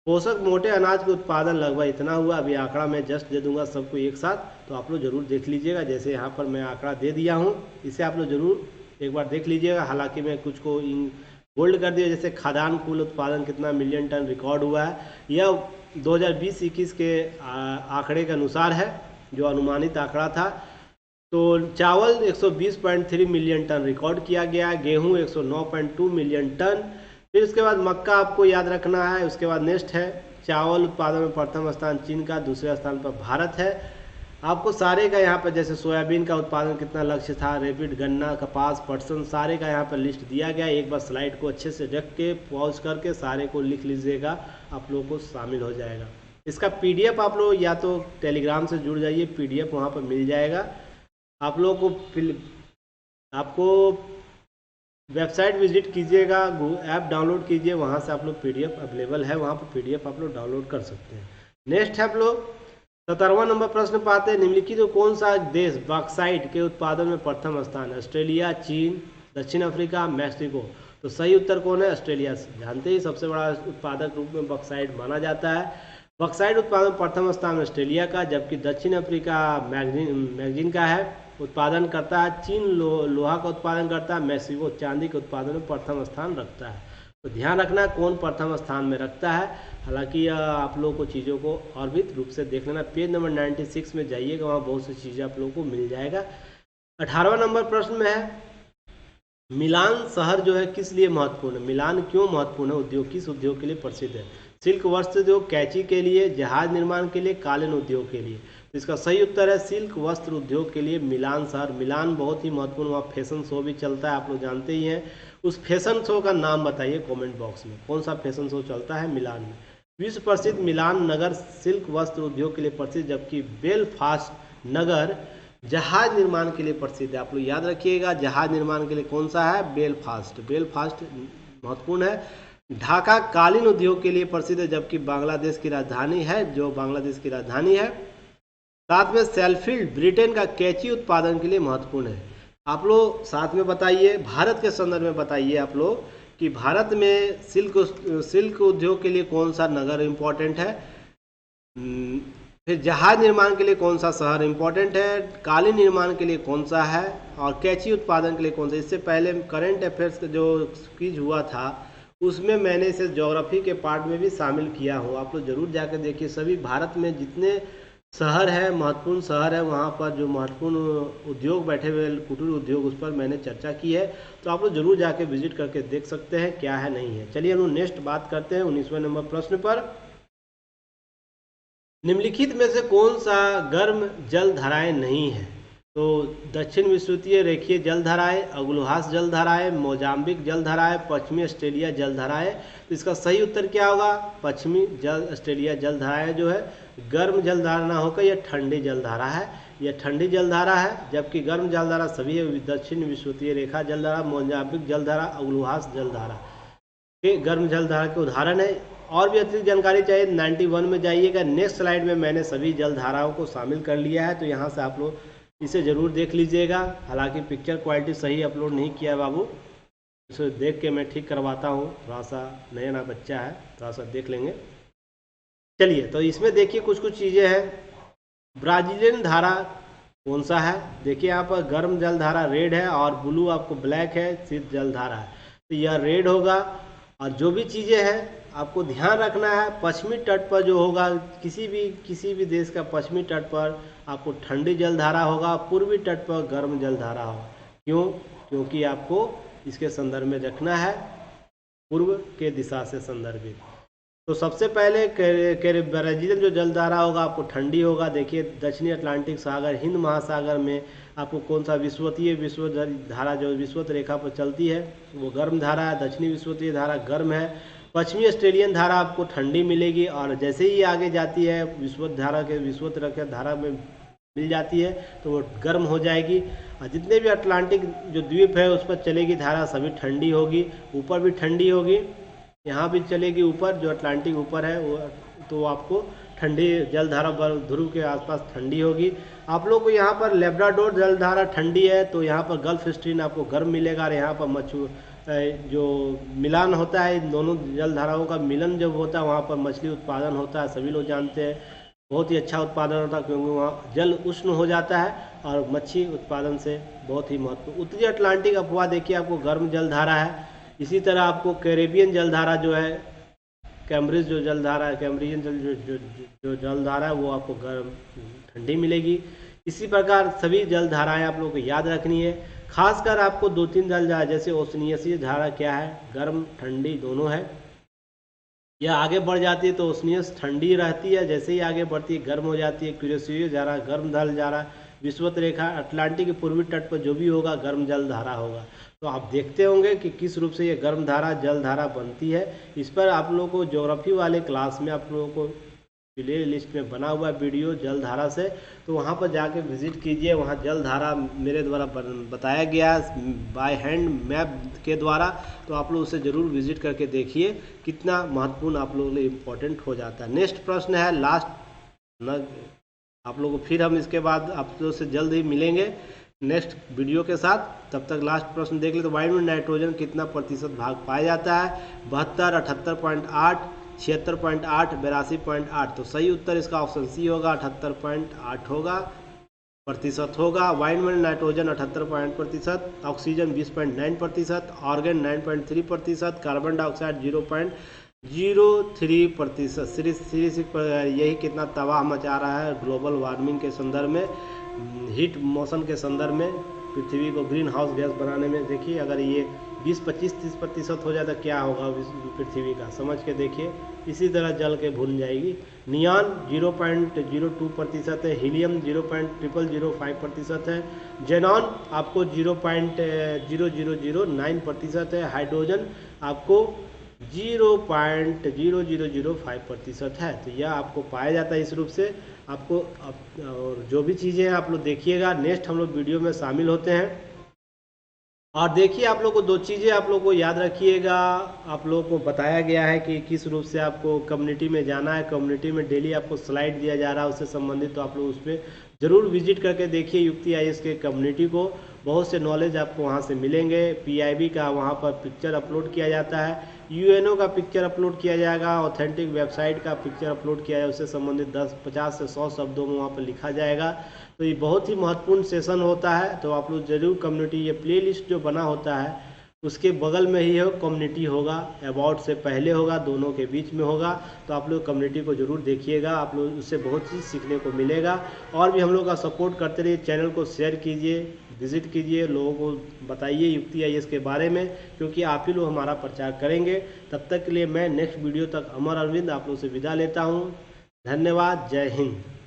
पोषक मोटे अनाज के उत्पादन लगभग इतना हुआ। अभी आंकड़ा मैं जस्ट दे दूंगा सबको एक साथ, तो आप लोग जरूर देख लीजिएगा। जैसे यहाँ पर मैं आंकड़ा दे दिया हूँ, इसे आप लोग जरूर एक बार देख लीजिएगा। हालांकि मैं कुछ को बोल्ड कर दिया। जैसे खाद्यान्न कुल उत्पादन कितना मिलियन टन रिकॉर्ड हुआ है, यह 2020-21 के आंकड़े के अनुसार है, जो अनुमानित आंकड़ा था। तो चावल 120.3 मिलियन टन रिकॉर्ड किया गया, गेहूं 109.2 मिलियन टन। फिर उसके बाद मक्का आपको याद रखना है। उसके बाद नेक्स्ट है चावल उत्पादन में प्रथम स्थान चीन का, दूसरे स्थान पर भारत है। आपको सारे का यहाँ पर जैसे सोयाबीन का उत्पादन कितना लक्ष्य था, रेपिड, गन्ना, कपास, पटसन, सारे का यहाँ पर लिस्ट दिया गया। एक बार स्लाइड को अच्छे से रख के पॉज करके सारे को लिख लीजिएगा, आप लोगों को शामिल हो जाएगा। इसका पीडीएफ आप लोग या तो टेलीग्राम से जुड़ जाइए, पीडीएफ वहाँ पर मिल जाएगा आप लोगों को। आपको वेबसाइट विजिट कीजिएगा, ऐप डाउनलोड कीजिए, वहाँ से आप लोग पीडीएफ अवेलेबल है, वहाँ पर पीडीएफ आप लोग डाउनलोड कर सकते हैं। नेक्स्ट है आप लोग 17वां नंबर प्रश्न पाते हैं। निम्नलिखित तो कौन सा देश बॉक्साइट के उत्पादन में प्रथम स्थान है? ऑस्ट्रेलिया, चीन, दक्षिण अफ्रीका, मैक्सिको। तो सही उत्तर कौन है? ऑस्ट्रेलिया। जानते ही सबसे बड़ा उत्पादक रूप में बॉक्साइट माना जाता है। बॉक्साइट उत्पादन प्रथम स्थान ऑस्ट्रेलिया का, जबकि दक्षिण अफ्रीका मैगजीन का है उत्पादन करता है। चीन लोहा का उत्पादन करता है। मैक्सिको चांदी के उत्पादन में प्रथम स्थान रखता है। तो ध्यान रखना कौन प्रथम स्थान में रखता है। हालांकि आप लोगों को चीज़ों को और भी रूप से देख लेना। पेज नंबर 96 में जाइएगा, वहाँ बहुत सी चीज़ें आप लोगों को मिल जाएगा। 18वां नंबर प्रश्न में है मिलान शहर जो है किस लिए महत्वपूर्ण है? मिलान क्यों महत्वपूर्ण है? उद्योग किस उद्योग के लिए प्रसिद्ध है? सिल्क वस्त्र उद्योग, कैंची के लिए, जहाज निर्माण के लिए, कालीन उद्योग के लिए। तो इसका सही उत्तर है सिल्क वस्त्र उद्योग के लिए मिलान शहर। मिलान बहुत ही महत्वपूर्ण, वहाँ फैशन शो भी चलता है, आप लोग जानते ही हैं। उस फैशन शो का नाम बताइए कमेंट बॉक्स में, कौन सा फैशन शो चलता है मिलान में। विश्व प्रसिद्ध मिलान नगर सिल्क वस्त्र उद्योग के लिए प्रसिद्ध, जबकि बेलफास्ट नगर जहाज निर्माण के लिए प्रसिद्ध है। आप लोग याद रखिएगा, जहाज निर्माण के लिए कौन सा है? बेलफास्ट। बेलफास्ट महत्वपूर्ण है। ढाका कालीन उद्योग के लिए प्रसिद्ध है, जबकि बांग्लादेश की राजधानी है, जो बांग्लादेश की राजधानी है। साथ में सेलफील्ड ब्रिटेन का कैंची उत्पादन के लिए महत्वपूर्ण है। आप लोग साथ में बताइए, भारत के संदर्भ में बताइए आप लोग कि भारत में सिल्क उद्योग के लिए कौन सा नगर इम्पोर्टेंट है। फिर जहाज निर्माण के लिए कौन सा शहर इम्पोर्टेंट है, कालीन निर्माण के लिए कौन सा है, और कैंची उत्पादन के लिए कौन सा। इससे पहले करंट अफेयर्स का जो क्विज हुआ था उसमें मैंने इसे ज्योग्राफी के पार्ट में भी शामिल किया हो, आप लोग जरूर जाकर देखिए। सभी भारत में जितने शहर है, महत्वपूर्ण शहर है, वहाँ पर जो महत्वपूर्ण उद्योग बैठे हुए कुटीर उद्योग, उस पर मैंने चर्चा की है। तो आप लोग जरूर जाके विजिट करके देख सकते हैं क्या है नहीं है। चलिए हम नेक्स्ट बात करते हैं 19वें नंबर प्रश्न पर। निम्नलिखित में से कौन सा गर्म जल धाराएं नहीं है? तो दक्षिण विषुवतीय रेखीय जल धाराएं, अग्लुहास जल धाराएं, मोजाम्बिक जल धाराएं, पश्चिमी ऑस्ट्रेलिया जल धाराएं। तो इसका सही उत्तर क्या होगा? पश्चिमी ऑस्ट्रेलिया जल धाराएं जो है गर्म जल धारा ना होकर यह ठंडी जल धारा है। यह ठंडी जल धारा है, जबकि गर्म जल धारा सभी है। दक्षिण विषुवतीय रेखा जल धारा, मोजाम्बिक जल धारा, अग्लुहास जल धारा के गर्म जल धारा के उदाहरण है। और भी अतिरिक्त जानकारी चाहिए 91 में जाइएगा। नेक्स्ट स्लाइड में मैंने सभी जल धाराओं को शामिल कर लिया है, तो यहाँ से आप लोग इसे ज़रूर देख लीजिएगा। हालांकि पिक्चर क्वालिटी सही अपलोड नहीं किया है बाबू, इसे देख के मैं ठीक करवाता हूँ। थोड़ा सा नया ना बच्चा है, थोड़ा सा देख लेंगे। चलिए, तो इसमें देखिए कुछ चीज़ें हैं। ब्राजीलियन धारा कौन सा है? देखिए यहाँ पर गर्म जल धारा रेड है और ब्लू आपको ब्लैक है, शीत जल धारा है, तो यह रेड होगा। और जो भी चीज़ें हैं आपको ध्यान रखना है, पश्चिमी तट पर जो होगा, किसी भी देश का पश्चिमी तट पर आपको ठंडी जलधारा होगा, पूर्वी तट पर गर्म जलधारा होगा। क्यों? क्योंकि आपको इसके संदर्भ में रखना है, पूर्व के दिशा से संदर्भित। तो सबसे पहले ब्राजीलियन जो जलधारा होगा आपको ठंडी होगा। देखिए दक्षिणी अटलांटिक सागर, हिंद महासागर में आपको कौन सा विश्व धारा जो विषुवत रेखा पर चलती है वो गर्म धारा है। दक्षिणी विषुवतीय धारा गर्म है। पश्चिमी ऑस्ट्रेलियन धारा आपको ठंडी मिलेगी, और जैसे ही आगे जाती है विषुवत रेखा धारा में मिल जाती है तो वो गर्म हो जाएगी। और जितने भी अटलांटिक जो द्वीप है उस पर चलेगी धारा, सभी ठंडी होगी। ऊपर भी ठंडी होगी, यहाँ भी चलेगी ऊपर, जो अटलांटिक ऊपर है वो, तो आपको ठंडी जलधारा ध्रुव के आसपास ठंडी होगी। आप लोग को यहाँ पर लेब्राडोर जलधारा ठंडी है, तो यहाँ पर गल्फ स्ट्रीम आपको गर्म मिलेगा। और यहाँ पर जो मिलान होता है, इन दोनों जलधाराओं का मिलन जब होता है वहाँ पर मछली उत्पादन होता है, सभी लोग जानते हैं। बहुत ही अच्छा उत्पादन होता है क्योंकि वहाँ जल उष्ण हो जाता है और मच्छी उत्पादन से बहुत ही महत्वपूर्ण। उत्तरी अटलांटिक अपवाह देखिए आपको गर्म जलधारा है। इसी तरह आपको कैरेबियन जलधारा जो है, कैम्ब्रिज जो जलधारा है, कैम्ब्रियन जो जलधारा है वो आपको गर्म ठंडी मिलेगी। इसी प्रकार सभी जलधाराएं आप लोगों को याद रखनी है। खासकर आपको 2-3 जलधारा जैसे ओशनियासी धारा क्या है, गर्म ठंडी दोनों है। यह आगे बढ़ जाती है तो ओशनियस ठंडी रहती है, जैसे ही आगे बढ़ती है गर्म हो जाती है, क्यूरेसियो जा रहा है गर्म जल जा रहा है, विषुवत रेखा अटलांटिक के पूर्वी तट पर जो भी होगा गर्म जल धारा होगा। तो आप देखते होंगे कि किस रूप से ये गर्म धारा जल धारा बनती है। इस पर आप लोगों को ज्योग्राफी वाले क्लास में आप लोगों को प्ले लिस्ट में बना हुआ वीडियो जल धारा से, तो वहाँ पर जाके विजिट कीजिए। वहाँ जल धारा मेरे द्वारा बताया गया बाय हैंड मैप के द्वारा, तो आप लोग उसे ज़रूर विजिट करके देखिए कितना महत्वपूर्ण आप लोगों के लिए इम्पोर्टेंट हो जाता है। नेक्स्ट प्रश्न है लास्ट न, आप लोगों को फिर हम इसके बाद आप लोग से जल्द ही मिलेंगे नेक्स्ट वीडियो के साथ। तब तक लास्ट प्रश्न देख ले। तो वायु में नाइट्रोजन कितना प्रतिशत भाग पाया जाता है? 72, 78.8, 76.8, 82.8। तो सही उत्तर इसका ऑप्शन सी होगा, 78.8 होगा प्रतिशत होगा। वायु में nitrogen 78% oxygen 20.9%, organ 9.3%, carbon dioxide 0.03%। यही कितना तबाह मचा रहा है ग्लोबल वार्मिंग के संदर्भ में, हीट मौसम के संदर्भ में, पृथ्वी को ग्रीन हाउस गैस बनाने में। देखिए अगर ये 20, 25, 30% हो जाए तो क्या होगा पृथ्वी का, समझ के देखिए। इसी तरह जल के भूल जाएगी। नियॉन 0.02% है, हीलियम 0.0005% है, जेनॉन आपको 0.0009% है, हाइड्रोजन आपको 0.0005% है। तो यह आपको पाया जाता है इस रूप से आपको। और जो भी चीज़ें हैं आप लोग देखिएगा, नेक्स्ट हम लोग वीडियो में शामिल होते हैं। और देखिए आप लोग को दो चीज़ें आप लोग को याद रखिएगा। आप लोगों को बताया गया है कि किस रूप से आपको कम्युनिटी में जाना है। कम्युनिटी में डेली आपको स्लाइड दिया जा रहा है उससे संबंधित, तो आप लोग उस पर ज़रूर विजिट करके देखिए युक्ति आईएएस के कम्युनिटी को। बहुत से नॉलेज आपको वहाँ से मिलेंगे। पीआईबी का वहाँ पर पिक्चर अपलोड किया जाता है, यूएनओ का पिक्चर अपलोड किया जाएगा, ऑथेंटिक वेबसाइट का पिक्चर अपलोड किया जाएगा, उससे संबंधित 10, 50 से 100 शब्दों में वहाँ पर लिखा जाएगा। तो ये बहुत ही महत्वपूर्ण सेशन होता है। तो आप लोग जरूर कम्युनिटी, ये प्लेलिस्ट जो बना होता है उसके बगल में ही हो कम्युनिटी होगा, अबाउट से पहले होगा, दोनों के बीच में होगा। तो आप लोग कम्युनिटी को जरूर देखिएगा, आप लोग उससे बहुत चीज़ सीखने को मिलेगा। और भी हम लोग का सपोर्ट करते रहिए, चैनल को शेयर कीजिए, विजिट कीजिए, लोगों को बताइए युक्ति आईएएस के बारे में, क्योंकि आप ही लोग हमारा प्रचार करेंगे। तब तक के लिए मैं नेक्स्ट वीडियो तक अमर अरविंद आप लोग से विदा लेता हूँ। धन्यवाद, जय हिंद।